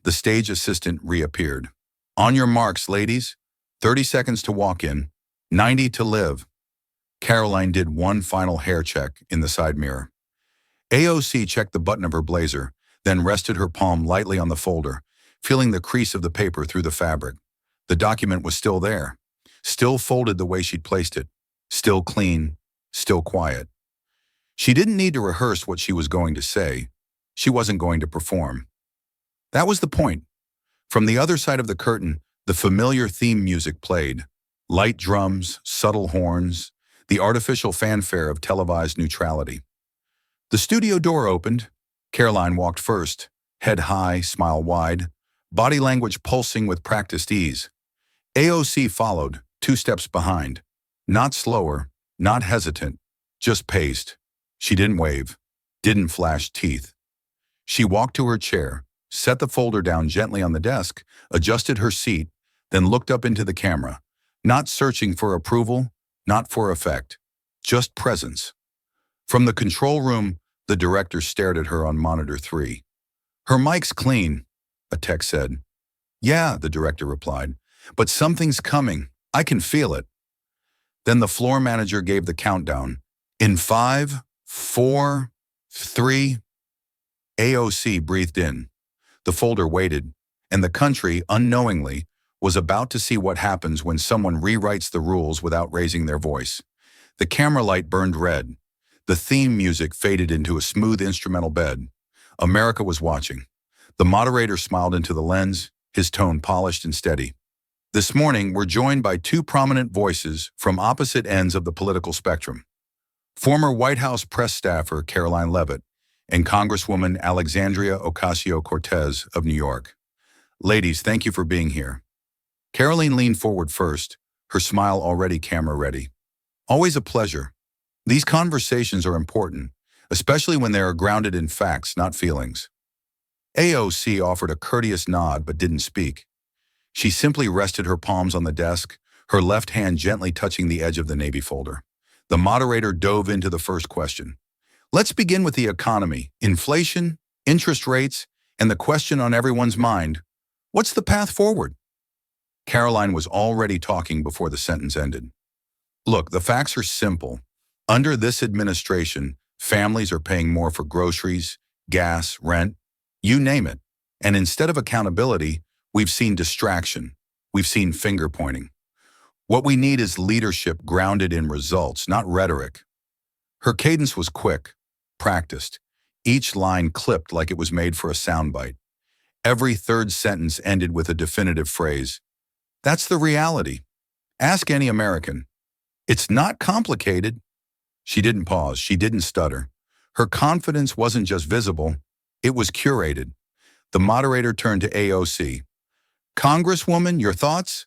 The stage assistant reappeared. "On your marks, ladies. 30 seconds to walk in, 90 to live." Karoline did one final hair check in the side mirror. AOC checked the button of her blazer, then rested her palm lightly on the folder, feeling the crease of the paper through the fabric. The document was still there, still folded the way she'd placed it, still clean, still quiet. She didn't need to rehearse what she was going to say. She wasn't going to perform. That was the point. From the other side of the curtain, the familiar theme music played. Light drums, subtle horns, the artificial fanfare of televised neutrality. The studio door opened. Karoline walked first, head high, smile wide, body language pulsing with practiced ease. AOC followed, 2 steps behind. Not slower, not hesitant, just paced. She didn't wave, didn't flash teeth. She walked to her chair, set the folder down gently on the desk, adjusted her seat, then looked up into the camera, not searching for approval, not for effect, just presence. From the control room, the director stared at her on monitor 3. "Her mic's clean," a tech said. "Yeah," the director replied, "but something's coming. I can feel it." Then the floor manager gave the countdown. "In 5, 4, 3. AOC breathed in. The folder waited, and the country, unknowingly, was about to see what happens when someone rewrites the rules without raising their voice. The camera light burned red. The theme music faded into a smooth instrumental bed. America was watching. The moderator smiled into the lens, his tone polished and steady. "This morning, we're joined by 2 prominent voices from opposite ends of the political spectrum. Former White House press staffer Karoline Leavitt and Congresswoman Alexandria Ocasio-Cortez of New York. Ladies, thank you for being here." Karoline leaned forward first, her smile already camera-ready. "Always a pleasure. These conversations are important, especially when they are grounded in facts, not feelings." AOC offered a courteous nod but didn't speak. She simply rested her palms on the desk, her left hand gently touching the edge of the navy folder. The moderator dove into the first question. "Let's begin with the economy, inflation, interest rates, and the question on everyone's mind, what's the path forward?" Karoline was already talking before the sentence ended. "Look, the facts are simple. Under this administration, families are paying more for groceries, gas, rent, you name it. And instead of accountability, we've seen distraction. We've seen finger pointing. What we need is leadership grounded in results, not rhetoric." Her cadence was quick, practiced. Each line clipped like it was made for a soundbite. Every third sentence ended with a definitive phrase. "That's the reality. Ask any American. It's not complicated." She didn't pause. She didn't stutter. Her confidence wasn't just visible. It was curated. The moderator turned to AOC. "Congresswoman, your thoughts?"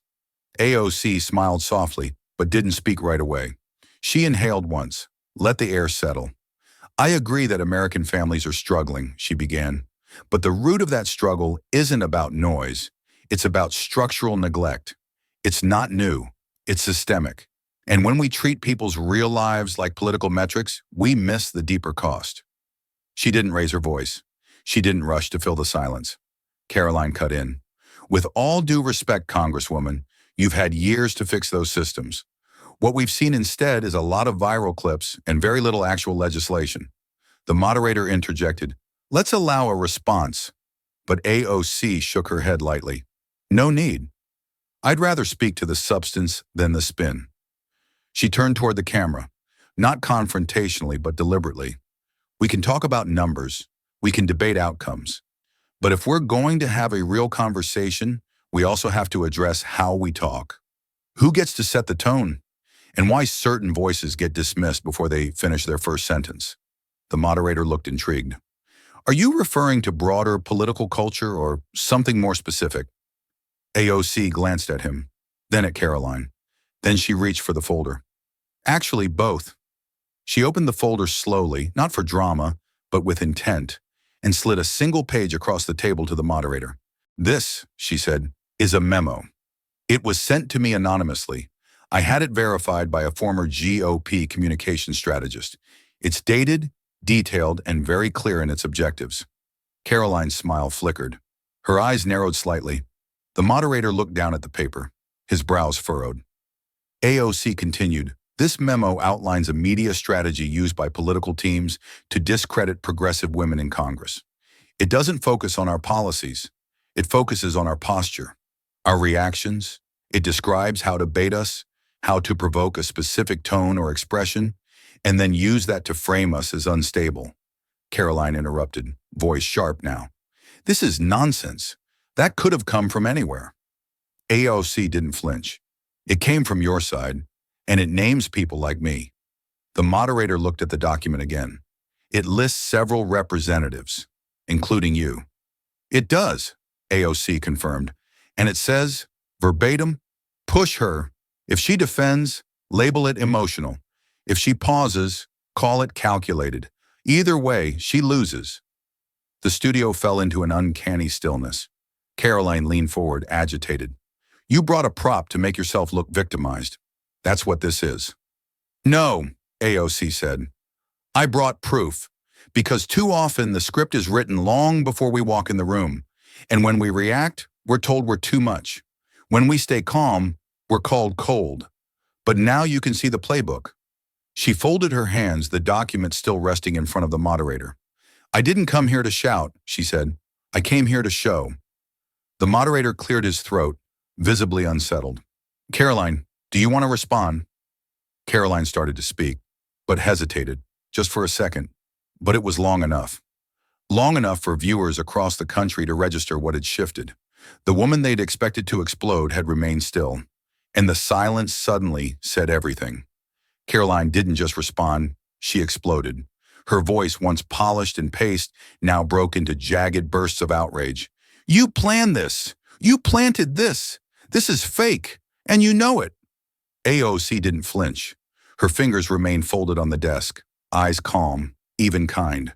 AOC smiled softly, but didn't speak right away. She inhaled once, let the air settle. "I agree that American families are struggling," she began. "But the root of that struggle isn't about noise. It's about structural neglect. It's not new. It's systemic. And when we treat people's real lives like political metrics, we miss the deeper cost." She didn't raise her voice. She didn't rush to fill the silence. Karoline cut in. "With all due respect, Congresswoman, You've had years to fix those systems. What we've seen instead is a lot of viral clips and very little actual legislation. The moderator interjected, "Let's allow a response." But AOC shook her head lightly. "No need. I'd rather speak to the substance than the spin." She turned toward the camera, not confrontationally but deliberately. "We can talk about numbers. We can debate outcomes. But if we're going to have a real conversation, we also have to address how we talk. Who gets to set the tone? And why certain voices get dismissed before they finish their first sentence?" The moderator looked intrigued. "Are you referring to broader political culture or something more specific?" AOC glanced at him, then at Karoline. Then she reached for the folder. "Actually, both." She opened the folder slowly, not for drama, but with intent, and slid a single page across the table to the moderator. "This," she said, "is a memo. It was sent to me anonymously. I had it verified by a former GOP communication strategist. It's dated, detailed, and very clear in its objectives." Karoline's smile flickered. Her eyes narrowed slightly. The moderator looked down at the paper, his brows furrowed. AOC continued, "This memo outlines a media strategy used by political teams to discredit progressive women in Congress. It doesn't focus on our policies. It focuses on our posture, our reactions. It describes how to bait us, how to provoke a specific tone or expression, and then use that to frame us as unstable." Karoline interrupted, voice sharp now. "This is nonsense. That could have come from anywhere." AOC didn't flinch. "It came from your side, and it names people like me." The moderator looked at the document again. "It lists several representatives, including you." "It does," AOC confirmed. "And it says, verbatim, push her. If she defends, label it emotional. If she pauses, call it calculated. Either way, she loses." The studio fell into an uncanny stillness. Karoline leaned forward, agitated. "You brought a prop to make yourself look victimized. That's what this is." "No," AOC said. "I brought proof. Because too often the script is written long before we walk in the room. And when we react, we're told we're too much. When we stay calm, we're called cold. But now you can see the playbook." She folded her hands, the document still resting in front of the moderator. "I didn't come here to shout," she said. "I came here to show." The moderator cleared his throat, visibly unsettled. "Karoline, do you want to respond?" Karoline started to speak, but hesitated, just for a second. But it was long enough. Long enough for viewers across the country to register what had shifted. The woman they'd expected to explode had remained still, and the silence suddenly said everything. Karoline didn't just respond, she exploded. Her voice, once polished and paced, now broke into jagged bursts of outrage. "You planned this! You planted this! This is fake! And you know it!" AOC didn't flinch. Her fingers remained folded on the desk, eyes calm, even kind.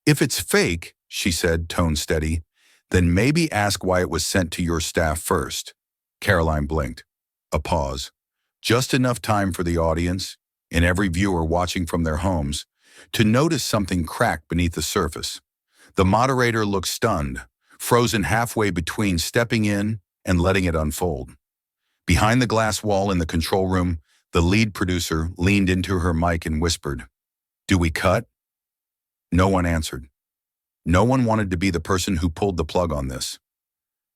"If it's fake," she said, tone steady, "then maybe ask why it was sent to your staff first." Karoline blinked. A pause. Just enough time for the audience, and every viewer watching from their homes, to notice something cracked beneath the surface. The moderator looked stunned, frozen halfway between stepping in and letting it unfold. Behind the glass wall in the control room, the lead producer leaned into her mic and whispered, "Do we cut?" No one answered. No one wanted to be the person who pulled the plug on this.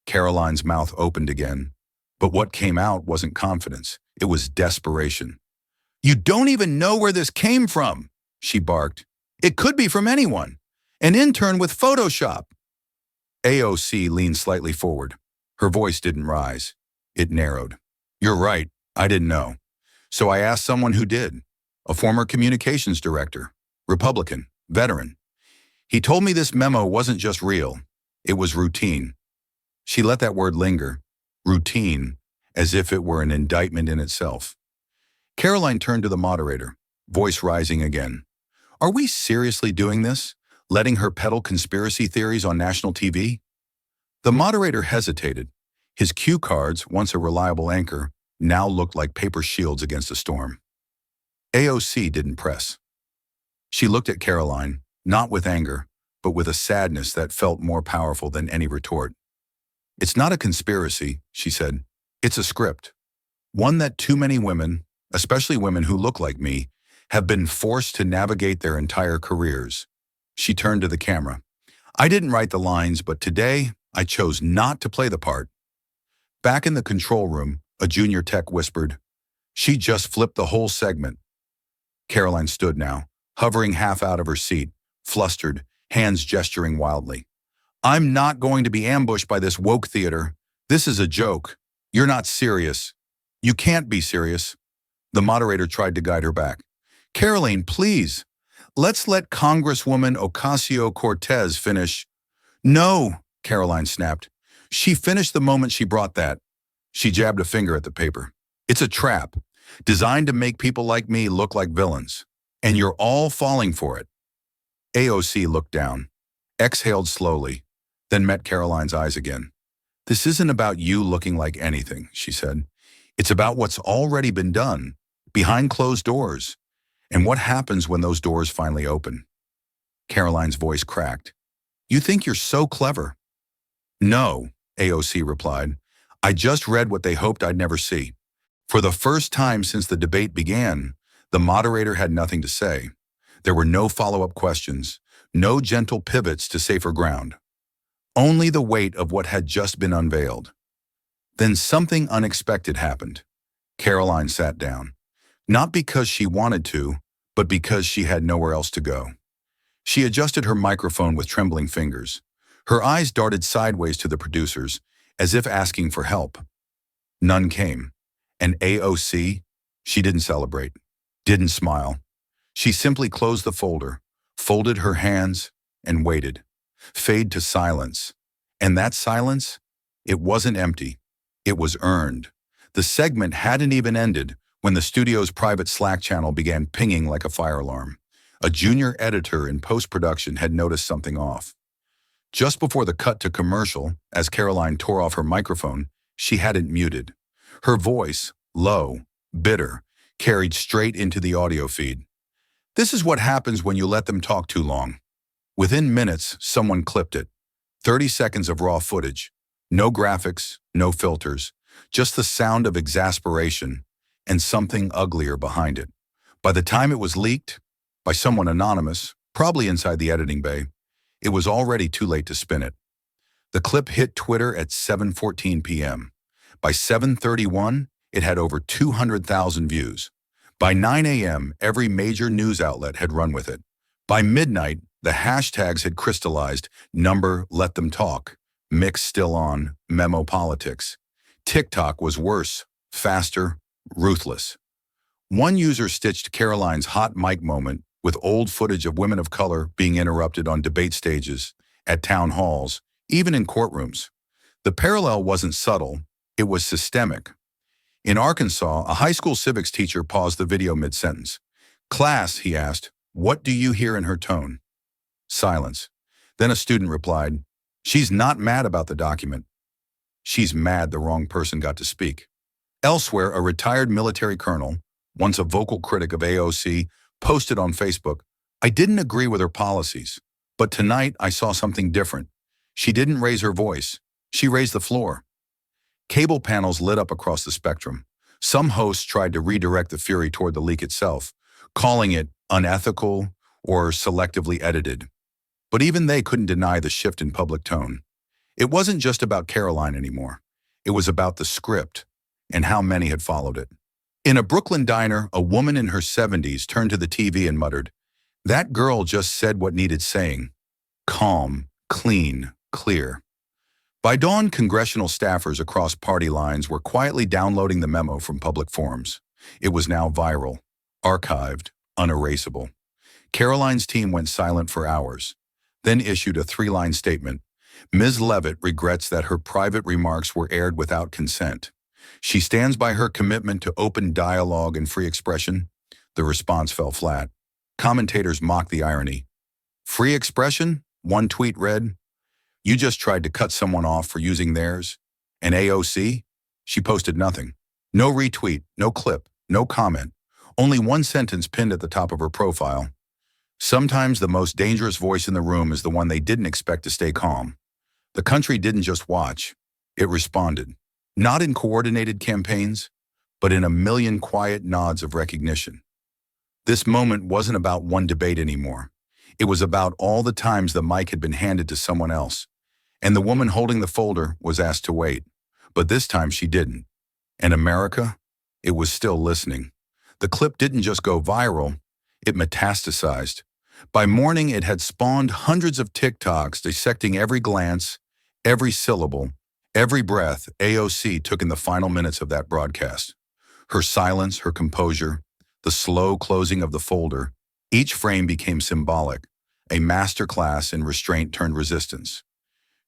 Karoline's mouth opened again, but what came out wasn't confidence. It was desperation. "You don't even know where this came from," she barked. "It could be from anyone. An intern with Photoshop." AOC leaned slightly forward. Her voice didn't rise. It narrowed. "You're right. I didn't know. So I asked someone who did. A former communications director, Republican, veteran. He told me this memo wasn't just real. It was routine." She let that word linger. Routine, as if it were an indictment in itself. Karoline turned to the moderator, voice rising again. "Are we seriously doing this? Letting her peddle conspiracy theories on national TV?" The moderator hesitated. His cue cards, once a reliable anchor, now looked like paper shields against a storm. AOC didn't press. She looked at Karoline, not with anger, but with a sadness that felt more powerful than any retort. "It's not a conspiracy," she said. It's a script. One that too many women, especially women who look like me, have been forced to navigate their entire careers. She turned to the camera. I didn't write the lines, but today I chose not to play the part. Back in the control room, a junior tech whispered, "She just flipped the whole segment." Karoline stood now, hovering half out of her seat, flustered, hands gesturing wildly. "I'm not going to be ambushed by this woke theater. This is a joke. You're not serious. You can't be serious." The moderator tried to guide her back. "Karoline, please. Let's let Congresswoman Ocasio-Cortez finish." "No," Karoline snapped. "She finished the moment she brought that." She jabbed a finger at the paper. "It's a trap, designed to make people like me look like villains. And you're all falling for it." AOC looked down, exhaled slowly, then met Karoline's eyes again. "This isn't about you looking like anything," she said. "It's about what's already been done, behind closed doors, and what happens when those doors finally open." Karoline's voice cracked. "You think you're so clever." "No," AOC replied. "I just read what they hoped I'd never see." For the first time since the debate began, the moderator had nothing to say. There were no follow-up questions, no gentle pivots to safer ground. Only the weight of what had just been unveiled. Then something unexpected happened. Karoline sat down. Not because she wanted to, but because she had nowhere else to go. She adjusted her microphone with trembling fingers. Her eyes darted sideways to the producers, as if asking for help. None came. And AOC, she didn't celebrate, didn't smile. She simply closed the folder, folded her hands, and waited. Fade to silence. And that silence, it wasn't empty. It was earned. The segment hadn't even ended when the studio's private Slack channel began pinging like a fire alarm. A junior editor in post-production had noticed something off. Just before the cut to commercial, as Karoline tore off her microphone, she had it muted. Her voice, low, bitter, carried straight into the audio feed. "This is what happens when you let them talk too long." Within minutes, someone clipped it. 30 seconds of raw footage. No graphics, no filters, just the sound of exasperation and something uglier behind it. By the time it was leaked, by someone anonymous, probably inside the editing bay, it was already too late to spin it. The clip hit Twitter at 7:14 p.m. By 7:31, it had over 200,000 views. By 9 a.m., every major news outlet had run with it. By midnight, the hashtags had crystallized: number, let them talk, mix still on, memo politics. TikTok was worse, faster, ruthless. One user stitched Karoline's hot mic moment with old footage of women of color being interrupted on debate stages, at town halls, even in courtrooms. The parallel wasn't subtle, it was systemic. In Arkansas, a high school civics teacher paused the video mid-sentence. "Class," he asked, "what do you hear in her tone?" Silence. Then a student replied, "She's not mad about the document. She's mad the wrong person got to speak." Elsewhere, a retired military colonel, once a vocal critic of AOC, posted on Facebook, "I didn't agree with her policies, but tonight I saw something different. She didn't raise her voice. She raised the floor." Cable panels lit up across the spectrum. Some hosts tried to redirect the fury toward the leak itself, calling it unethical or selectively edited. But even they couldn't deny the shift in public tone. It wasn't just about Karoline anymore. It was about the script and how many had followed it. In a Brooklyn diner, a woman in her 70s turned to the TV and muttered, "That girl just said what needed saying. Calm, clean, clear." By dawn, congressional staffers across party lines were quietly downloading the memo from public forums. It was now viral, archived, unerasable. Karoline's team went silent for hours, then issued a 3-line statement. Ms. Leavitt regrets that her private remarks were aired without consent. She stands by her commitment to open dialogue and free expression. The response fell flat. Commentators mocked the irony. "Free expression?" One tweet read. "You just tried to cut someone off for using theirs." And AOC? She posted nothing. No retweet, no clip, no comment. Only one sentence pinned at the top of her profile. "Sometimes the most dangerous voice in the room is the one they didn't expect to stay calm." The country didn't just watch. It responded. Not in coordinated campaigns, but in a million quiet nods of recognition. This moment wasn't about one debate anymore. It was about all the times the mic had been handed to someone else, and the woman holding the folder was asked to wait. But this time she didn't. And America? It was still listening. The clip didn't just go viral, it metastasized. By morning, it had spawned hundreds of TikToks dissecting every glance, every syllable, every breath AOC took in the final minutes of that broadcast. Her silence, her composure, the slow closing of the folder, each frame became symbolic, a masterclass in restraint turned resistance.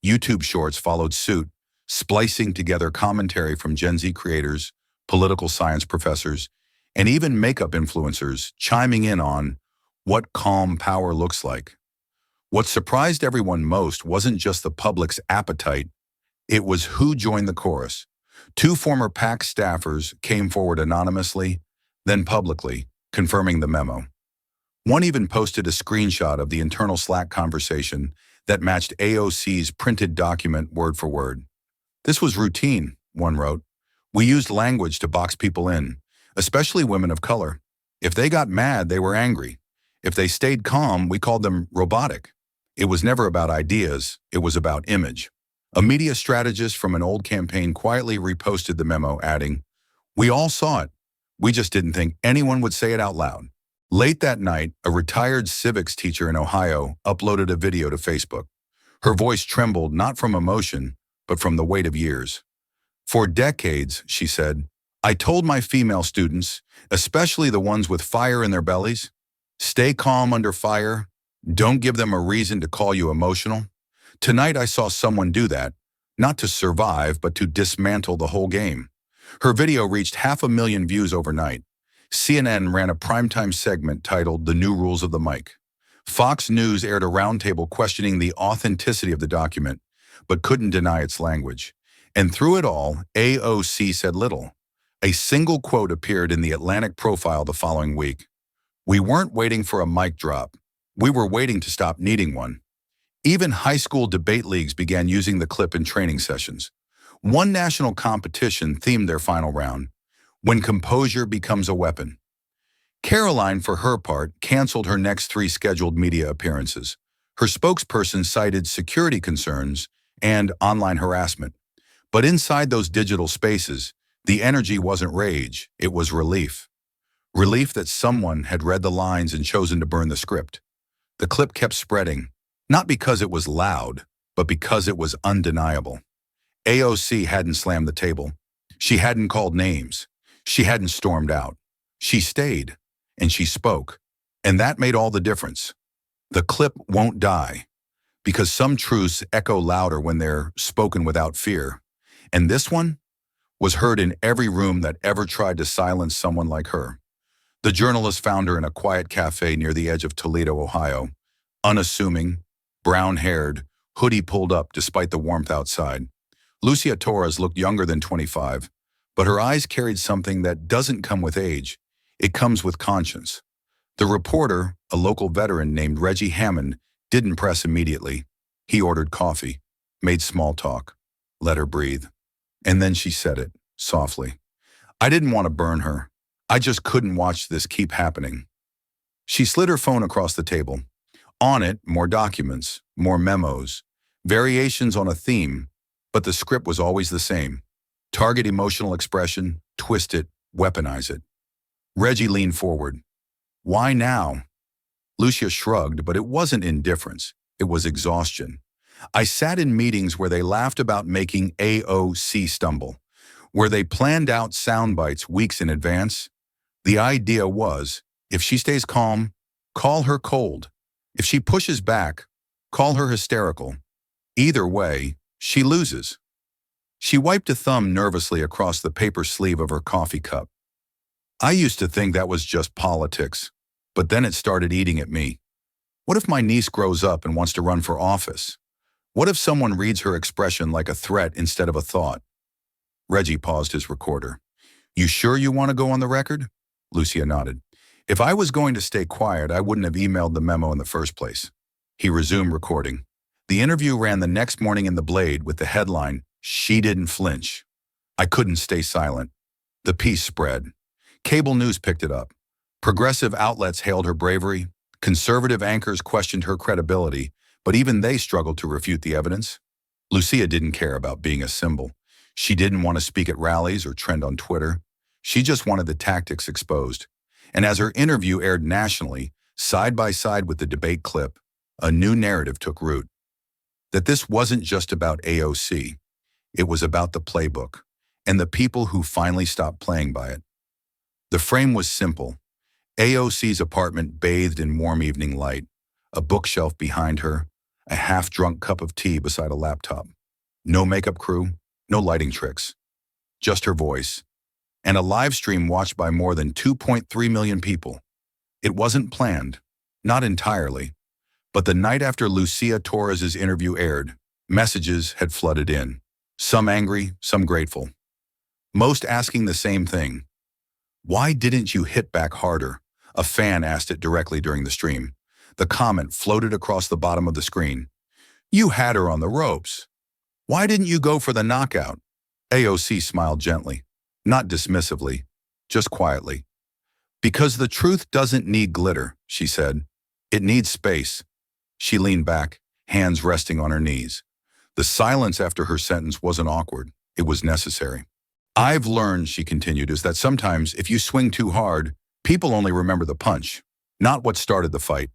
YouTube Shorts followed suit, splicing together commentary from Gen Z creators, political science professors, and even makeup influencers chiming in on what calm power looks like. What surprised everyone most wasn't just the public's appetite, it was who joined the chorus. Two former PAC staffers came forward anonymously, then publicly, confirming the memo. One even posted a screenshot of the internal Slack conversation that matched AOC's printed document word for word. This was routine, one wrote. We used language to box people in, especially women of color. If they got mad, they were angry. If they stayed calm, we called them robotic. It was never about ideas, it was about image. A media strategist from an old campaign quietly reposted the memo, adding, "We all saw it. We just didn't think anyone would say it out loud." Late that night, a retired civics teacher in Ohio uploaded a video to Facebook. Her voice trembled not from emotion, but from the weight of years. For decades, she said, I told my female students, especially the ones with fire in their bellies, stay calm under fire, don't give them a reason to call you emotional. Tonight I saw someone do that, not to survive, but to dismantle the whole game. Her video reached 500,000 views overnight. CNN ran a primetime segment titled The New Rules of the Mic. Fox News aired a roundtable questioning the authenticity of the document, but couldn't deny its language. And through it all, AOC said little. A single quote appeared in the Atlantic Profile the following week. We weren't waiting for a mic drop. We were waiting to stop needing one. Even high school debate leagues began using the clip in training sessions. One national competition themed their final round, When Composure Becomes a Weapon. Karoline, for her part, canceled her next 3 scheduled media appearances. Her spokesperson cited security concerns and online harassment. But inside those digital spaces, the energy wasn't rage, it was relief. Relief that someone had read the lines and chosen to burn the script. The clip kept spreading, not because it was loud, but because it was undeniable. AOC hadn't slammed the table. She hadn't called names. She hadn't stormed out. She stayed, and she spoke, and that made all the difference. The clip won't die, because some truths echo louder when they're spoken without fear. And this one was heard in every room that ever tried to silence someone like her. The journalist found her in a quiet cafe near the edge of Toledo, Ohio, unassuming, brown-haired, hoodie pulled up despite the warmth outside. Lucia Torres looked younger than 25, but her eyes carried something that doesn't come with age. It comes with conscience. The reporter, a local veteran named Reggie Hammond, didn't press immediately. He ordered coffee, made small talk, let her breathe. And then she said it, softly. I didn't want to burn her. I just couldn't watch this keep happening. She slid her phone across the table. On it, more documents, more memos, variations on a theme, but the script was always the same. Target emotional expression, twist it, weaponize it. Reggie leaned forward. Why now? Lucia shrugged, but it wasn't indifference. It was exhaustion. I sat in meetings where they laughed about making AOC stumble, where they planned out sound bites weeks in advance. The idea was, if she stays calm, call her cold. If she pushes back, call her hysterical. Either way, she loses. She wiped a thumb nervously across the paper sleeve of her coffee cup. I used to think that was just politics, but then it started eating at me. What if my niece grows up and wants to run for office? What if someone reads her expression like a threat instead of a thought? Reggie paused his recorder. You sure you want to go on the record? Lucia nodded. If I was going to stay quiet, I wouldn't have emailed the memo in the first place. He resumed recording. The interview ran the next morning in the Blade with the headline, She Didn't Flinch. I couldn't stay silent. The piece spread. Cable news picked it up. Progressive outlets hailed her bravery. Conservative anchors questioned her credibility, but even they struggled to refute the evidence. Lucia didn't care about being a symbol. She didn't want to speak at rallies or trend on Twitter. She just wanted the tactics exposed. And as her interview aired nationally, side by side with the debate clip, a new narrative took root. That this wasn't just about AOC. It was about the playbook and the people who finally stopped playing by it. The frame was simple. AOC's apartment bathed in warm evening light, a bookshelf behind her, a half-drunk cup of tea beside a laptop. No makeup crew, no lighting tricks, just her voice, and a live stream watched by more than 2.3 million people. It wasn't planned, not entirely, but the night after Lucia Torres's interview aired, messages had flooded in, some angry, some grateful. Most asking the same thing. Why didn't you hit back harder? A fan asked it directly during the stream. The comment floated across the bottom of the screen. You had her on the ropes. Why didn't you go for the knockout? AOC smiled gently, not dismissively, just quietly. Because the truth doesn't need glitter, she said. It needs space. She leaned back, hands resting on her knees. The silence after her sentence wasn't awkward. It was necessary. I've learned, she continued, is that sometimes if you swing too hard, people only remember the punch, not what started the fight.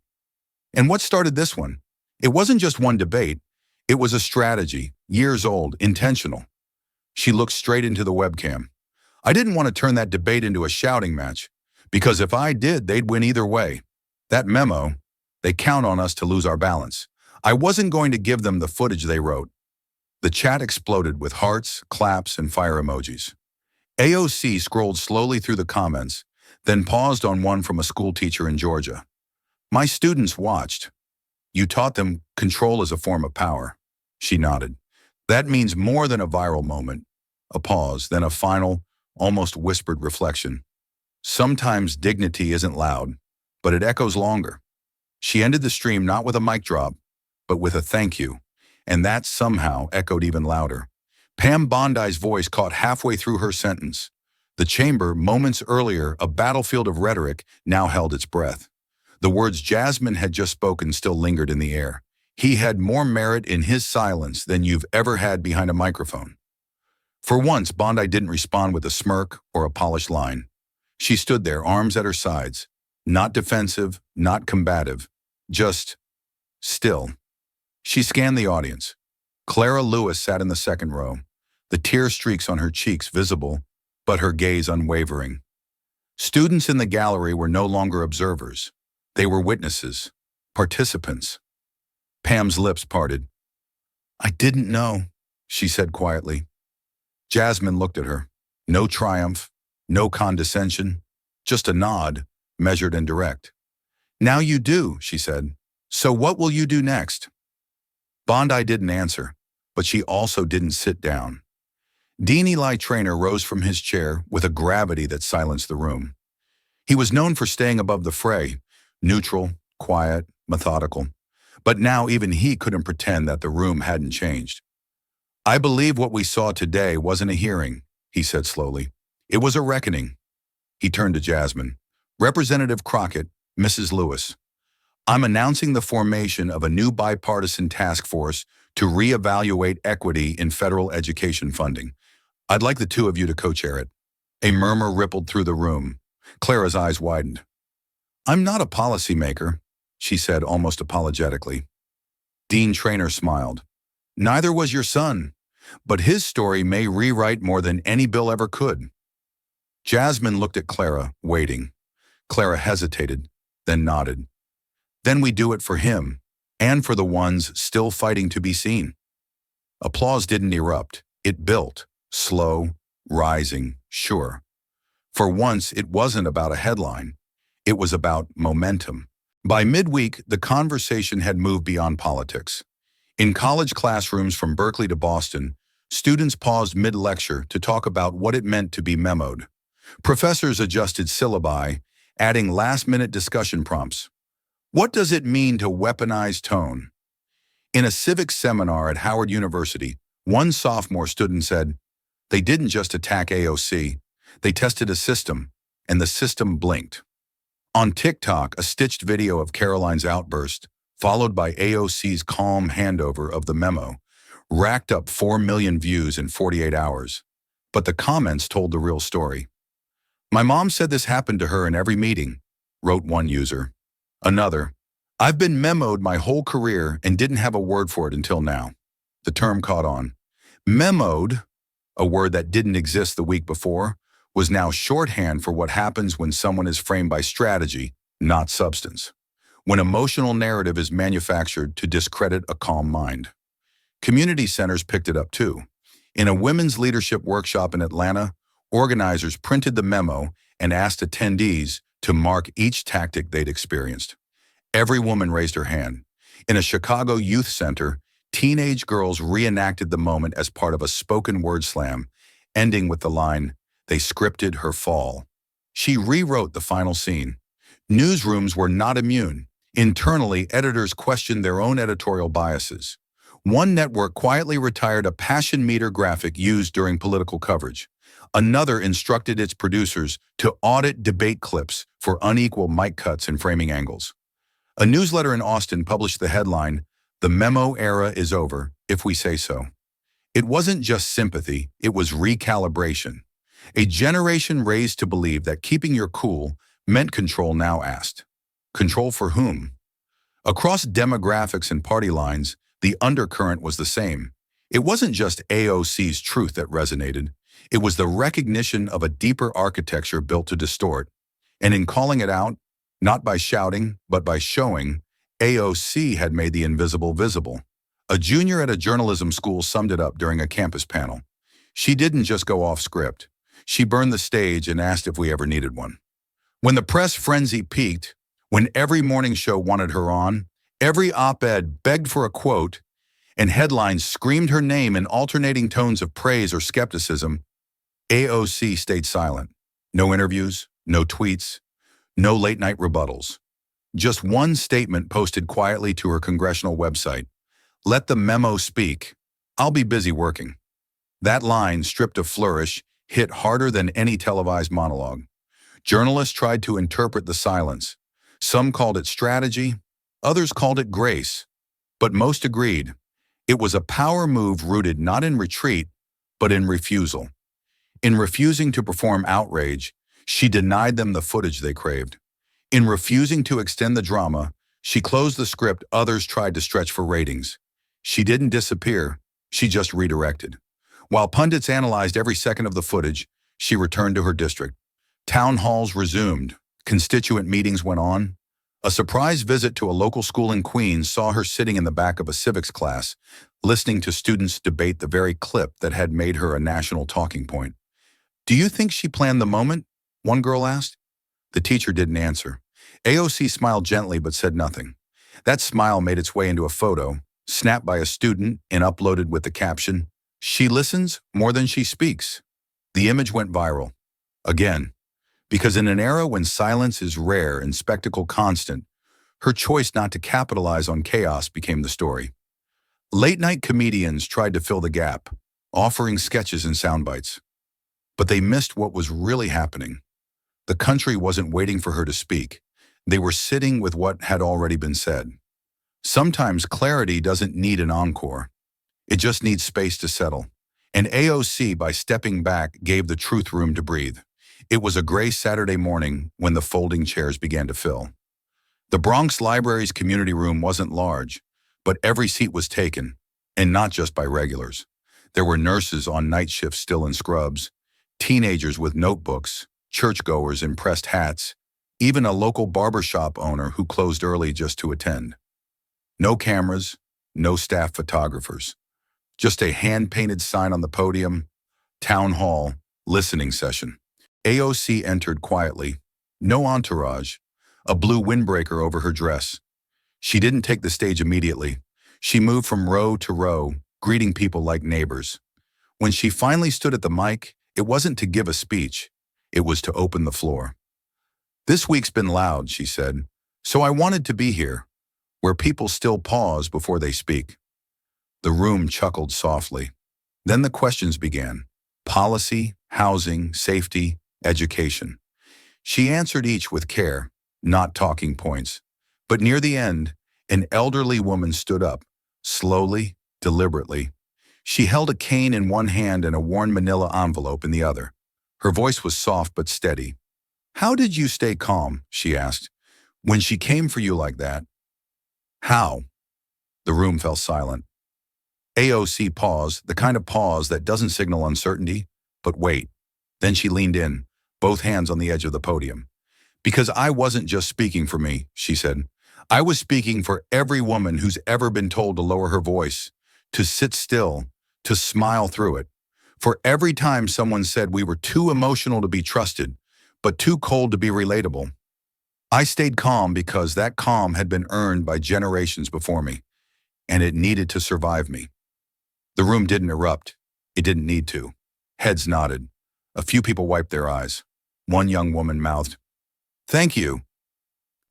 And what started this one? It wasn't just one debate. It was a strategy, years old, intentional. She looked straight into the webcam. I didn't want to turn that debate into a shouting match, because if I did, they'd win either way. That memo, they count on us to lose our balance. I wasn't going to give them the footage they wrote. The chat exploded with hearts, claps, and fire emojis. AOC scrolled slowly through the comments, then paused on one from a school teacher in Georgia. My students watched. You taught them control is a form of power. She nodded. That means more than a viral moment, a pause, then a final, almost whispered reflection. Sometimes dignity isn't loud, but it echoes longer. She ended the stream not with a mic drop, but with a thank you, and that somehow echoed even louder. Pam Bondi's voice caught halfway through her sentence. The chamber, moments earlier, a battlefield of rhetoric, now held its breath. The words Jasmine had just spoken still lingered in the air. He had more merit in his silence than you've ever had behind a microphone. For once, Bondi didn't respond with a smirk or a polished line. She stood there, arms at her sides, not defensive, not combative, just still. She scanned the audience. Clara Lewis sat in the second row, the tear streaks on her cheeks visible, but her gaze unwavering. Students in the gallery were no longer observers. They were witnesses, participants. Pam's lips parted. I didn't know, she said quietly. Jasmine looked at her. No triumph, no condescension, just a nod, measured and direct. Now you do, she said. So what will you do next? Bondi didn't answer, but she also didn't sit down. Dean Eli Traynor rose from his chair with a gravity that silenced the room. He was known for staying above the fray, neutral, quiet, methodical. But now even he couldn't pretend that the room hadn't changed. I believe what we saw today wasn't a hearing, he said slowly. It was a reckoning. He turned to Jasmine. Representative Crockett, Mrs. Lewis. I'm announcing the formation of a new bipartisan task force to reevaluate equity in federal education funding. I'd like the two of you to co-chair it. A murmur rippled through the room. Clara's eyes widened. I'm not a policymaker, she said almost apologetically. Dean Traynor smiled. Neither was your son, but his story may rewrite more than any bill ever could. Jasmine looked at Clara, waiting. Clara hesitated, then nodded. Then we do it for him, and for the ones still fighting to be seen. Applause didn't erupt. It built, slow, rising, sure. For once, it wasn't about a headline. It was about momentum. By midweek, the conversation had moved beyond politics. In college classrooms from Berkeley to Boston, students paused mid-lecture to talk about what it meant to be memoed. Professors adjusted syllabi, adding last-minute discussion prompts. What does it mean to weaponize tone? In a civics seminar at Howard University, one sophomore stood and said, They didn't just attack AOC. They tested a system, and the system blinked. On TikTok, a stitched video of Karoline's outburst, followed by AOC's calm handover of the memo, racked up 4 million views in 48 hours. But the comments told the real story. "My mom said this happened to her in every meeting," wrote one user. Another, "I've been memoed my whole career and didn't have a word for it until now." The term caught on. Memoed, a word that didn't exist the week before, was now shorthand for what happens when someone is framed by strategy, not substance. When emotional narrative is manufactured to discredit a calm mind. Community centers picked it up too. In a women's leadership workshop in Atlanta, organizers printed the memo and asked attendees to mark each tactic they'd experienced. Every woman raised her hand. In a Chicago youth center, teenage girls reenacted the moment as part of a spoken word slam, ending with the line, "They scripted her fall." She rewrote the final scene. Newsrooms were not immune. Internally, editors questioned their own editorial biases. One network quietly retired a passion meter graphic used during political coverage. Another instructed its producers to audit debate clips for unequal mic cuts and framing angles. A newsletter in Austin published the headline, "The memo era is over, if we say so." It wasn't just sympathy, it was recalibration. A generation raised to believe that keeping your cool meant control now asked. Control for whom? Across demographics and party lines, the undercurrent was the same. It wasn't just AOC's truth that resonated. It was the recognition of a deeper architecture built to distort. And in calling it out, not by shouting, but by showing, AOC had made the invisible visible. A junior at a journalism school summed it up during a campus panel. She didn't just go off script. She burned the stage and asked if we ever needed one. When the press frenzy peaked, when every morning show wanted her on, every op-ed begged for a quote, and headlines screamed her name in alternating tones of praise or skepticism, AOC stayed silent. No interviews, no tweets, no late-night rebuttals. Just one statement posted quietly to her congressional website. "Let the memo speak. I'll be busy working." That line, stripped of flourish, hit harder than any televised monologue. Journalists tried to interpret the silence. Some called it strategy, others called it grace. But most agreed, it was a power move rooted not in retreat, but in refusal. In refusing to perform outrage, she denied them the footage they craved. In refusing to extend the drama, she closed the script others tried to stretch for ratings. She didn't disappear, she just redirected. While pundits analyzed every second of the footage, she returned to her district. Town halls resumed. Constituent meetings went on. A surprise visit to a local school in Queens saw her sitting in the back of a civics class, listening to students debate the very clip that had made her a national talking point. "Do you think she planned the moment?" one girl asked. The teacher didn't answer. AOC smiled gently but said nothing. That smile made its way into a photo, snapped by a student and uploaded with the caption, "She listens more than she speaks." The image went viral. Again, because in an era when silence is rare and spectacle constant, her choice not to capitalize on chaos became the story. Late-night comedians tried to fill the gap, offering sketches and sound bites. But they missed what was really happening. The country wasn't waiting for her to speak. They were sitting with what had already been said. Sometimes clarity doesn't need an encore. It just needs space to settle. And AOC, by stepping back, gave the truth room to breathe. It was a gray Saturday morning when the folding chairs began to fill. The Bronx Library's community room wasn't large, but every seat was taken, and not just by regulars. There were nurses on night shifts still in scrubs, teenagers with notebooks, churchgoers in pressed hats, even a local barbershop owner who closed early just to attend. No cameras, no staff photographers. Just a hand-painted sign on the podium, Town Hall, listening session. AOC entered quietly, no entourage, a blue windbreaker over her dress. She didn't take the stage immediately. She moved from row to row, greeting people like neighbors. When she finally stood at the mic, it wasn't to give a speech, it was to open the floor. "This week's been loud," she said, "so I wanted to be here, where people still pause before they speak." The room chuckled softly. Then the questions began. policy, housing, safety, education. She answered each with care, not talking points. But near the end, an elderly woman stood up, slowly, deliberately. She held a cane in one hand and a worn manila envelope in the other. Her voice was soft but steady. "How did you stay calm?" she asked. "When she came for you like that?" "How?" The room fell silent. AOC paused, the kind of pause that doesn't signal uncertainty, but wait. Then she leaned in, both hands on the edge of the podium. "Because I wasn't just speaking for me," she said. "I was speaking for every woman who's ever been told to lower her voice, to sit still, to smile through it. For every time someone said we were too emotional to be trusted, but too cold to be relatable. I stayed calm because that calm had been earned by generations before me, and it needed to survive me." The room didn't erupt. It didn't need to. Heads nodded. A few people wiped their eyes. One young woman mouthed, "Thank you."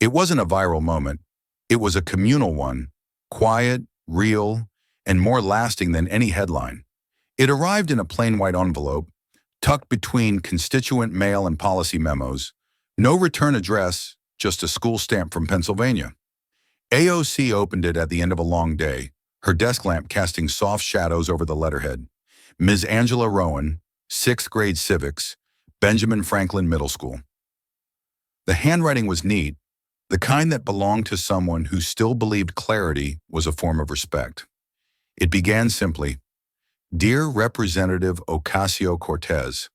It wasn't a viral moment. It was a communal one, quiet, real, and more lasting than any headline. It arrived in a plain white envelope, tucked between constituent mail and policy memos. No return address, just a school stamp from Pennsylvania. AOC opened it at the end of a long day, her desk lamp casting soft shadows over the letterhead. Ms. Angela Rowan, 6th grade civics, Benjamin Franklin Middle School. The handwriting was neat, the kind that belonged to someone who still believed clarity was a form of respect. It began simply, "Dear Representative Ocasio-Cortez,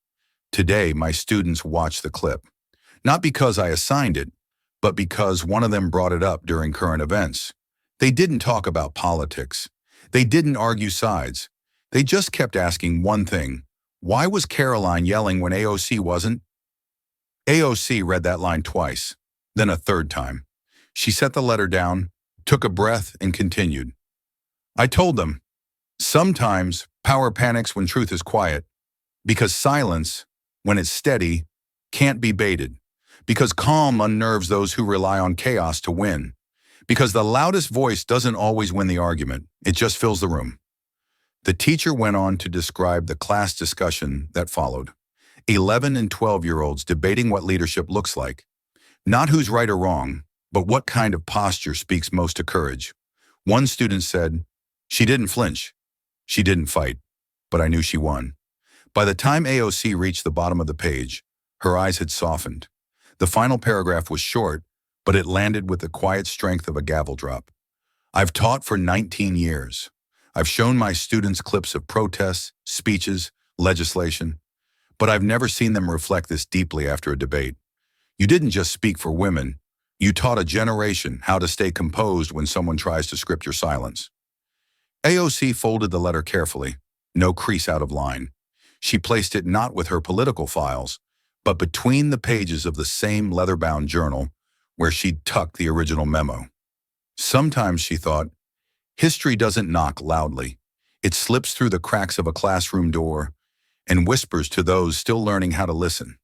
today my students watched the clip. Not because I assigned it, but because one of them brought it up during current events. They didn't talk about politics. They didn't argue sides. They just kept asking one thing. Why was Karoline yelling when AOC wasn't?" AOC read that line twice, then a third time. She set the letter down, took a breath, and continued. "I told them, sometimes power panics when truth is quiet, because silence, when it's steady, can't be baited, because calm unnerves those who rely on chaos to win, because the loudest voice doesn't always win the argument, it just fills the room." The teacher went on to describe the class discussion that followed. 11 and 12-year-olds debating what leadership looks like. Not who's right or wrong, but what kind of posture speaks most to courage. One student said, "She didn't flinch. She didn't fight, but I knew she won." By the time AOC reached the bottom of the page, her eyes had softened. The final paragraph was short, but it landed with the quiet strength of a gavel drop. "I've taught for 19 years. I've shown my students clips of protests, speeches, legislation, but I've never seen them reflect this deeply after a debate. You didn't just speak for women. You taught a generation how to stay composed when someone tries to script your silence." AOC folded the letter carefully, no crease out of line. She placed it not with her political files, but between the pages of the same leather-bound journal where she'd tucked the original memo. Sometimes, she thought, history doesn't knock loudly. It slips through the cracks of a classroom door and whispers to those still learning how to listen.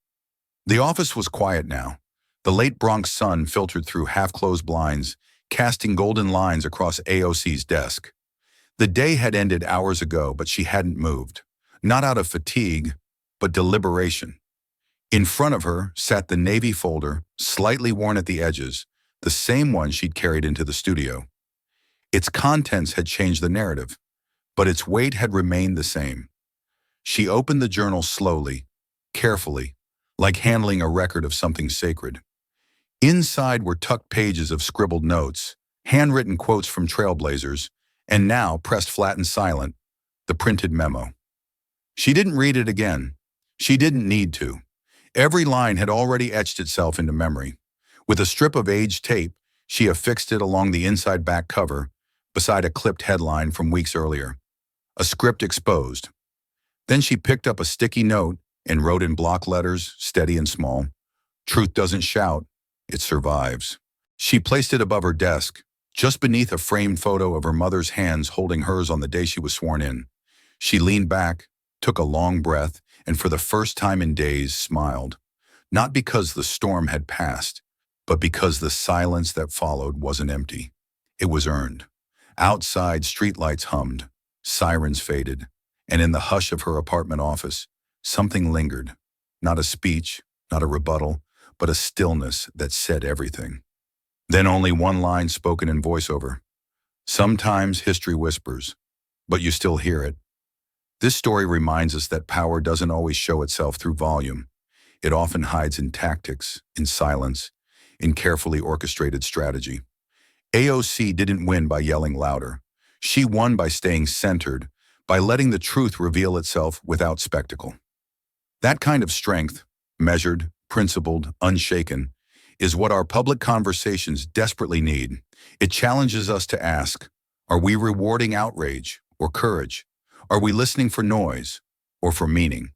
The office was quiet now. The late Bronx sun filtered through half-closed blinds, casting golden lines across AOC's desk. The day had ended hours ago, but she hadn't moved. Not out of fatigue, but deliberation. In front of her sat the navy folder, slightly worn at the edges, the same one she'd carried into the studio. Its contents had changed the narrative, but its weight had remained the same. She opened the journal slowly, carefully, like handling a record of something sacred. Inside were tucked pages of scribbled notes, handwritten quotes from trailblazers, and now, pressed flat and silent, the printed memo. She didn't read it again. She didn't need to. Every line had already etched itself into memory. With a strip of aged tape, she affixed it along the inside back cover, beside a clipped headline from weeks earlier. A script exposed. Then she picked up a sticky note and wrote in block letters, steady and small, "Truth doesn't shout, it survives." She placed it above her desk, just beneath a framed photo of her mother's hands holding hers on the day she was sworn in. She leaned back, took a long breath, and for the first time in days smiled. Not because the storm had passed, but because the silence that followed wasn't empty. It was earned. Outside, streetlights hummed, sirens faded, and in the hush of her apartment office, something lingered. Not a speech, not a rebuttal, but a stillness that said everything. Then only one line spoken in voiceover. Sometimes history whispers, but you still hear it. This story reminds us that power doesn't always show itself through volume. It often hides in tactics, in silence, in carefully orchestrated strategy. AOC didn't win by yelling louder. She won by staying centered, by letting the truth reveal itself without spectacle. That kind of strength, measured, principled, unshaken, is what our public conversations desperately need. It challenges us to ask, are we rewarding outrage or courage? Are we listening for noise or for meaning?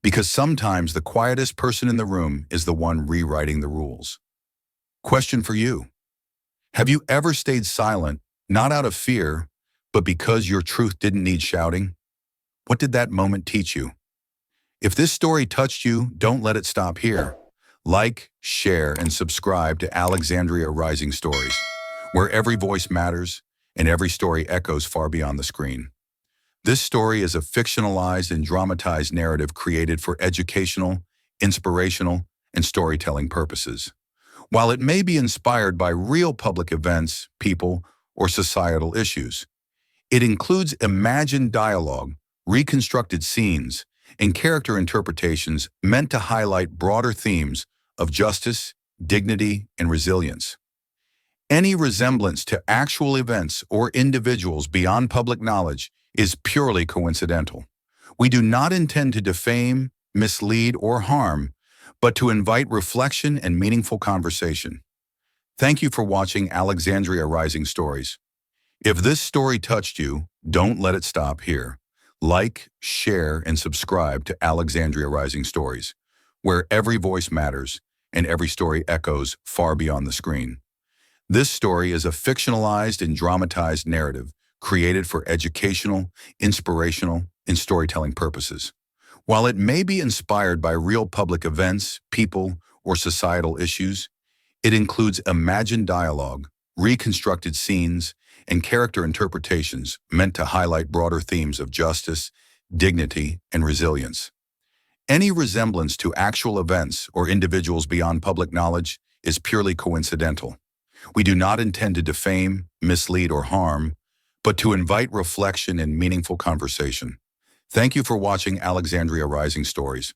Because sometimes the quietest person in the room is the one rewriting the rules. Question for you. Have you ever stayed silent, not out of fear, but because your truth didn't need shouting? What did that moment teach you? If this story touched you, don't let it stop here. Like, share, and subscribe to Alexandria Rising Stories, where every voice matters and every story echoes far beyond the screen. This story is a fictionalized and dramatized narrative created for educational, inspirational, and storytelling purposes. While it may be inspired by real public events, people, or societal issues, it includes imagined dialogue, reconstructed scenes, and character interpretations meant to highlight broader themes of justice, dignity, and resilience. Any resemblance to actual events or individuals beyond public knowledge is purely coincidental. We do not intend to defame, mislead, or harm, but to invite reflection and meaningful conversation. Thank you for watching Alexandria Rising Stories. If this story touched you, don't let it stop here. Like, share, and subscribe to Alexandria Rising Stories, where every voice matters and every story echoes far beyond the screen. This story is a fictionalized and dramatized narrative created for educational, inspirational, and storytelling purposes. While it may be inspired by real public events, people, or societal issues, it includes imagined dialogue, reconstructed scenes, and character interpretations meant to highlight broader themes of justice, dignity, and resilience. Any resemblance to actual events or individuals beyond public knowledge is purely coincidental. We do not intend to defame, mislead, or harm, but to invite reflection and meaningful conversation. Thank you for watching Alexandria Rising Stories,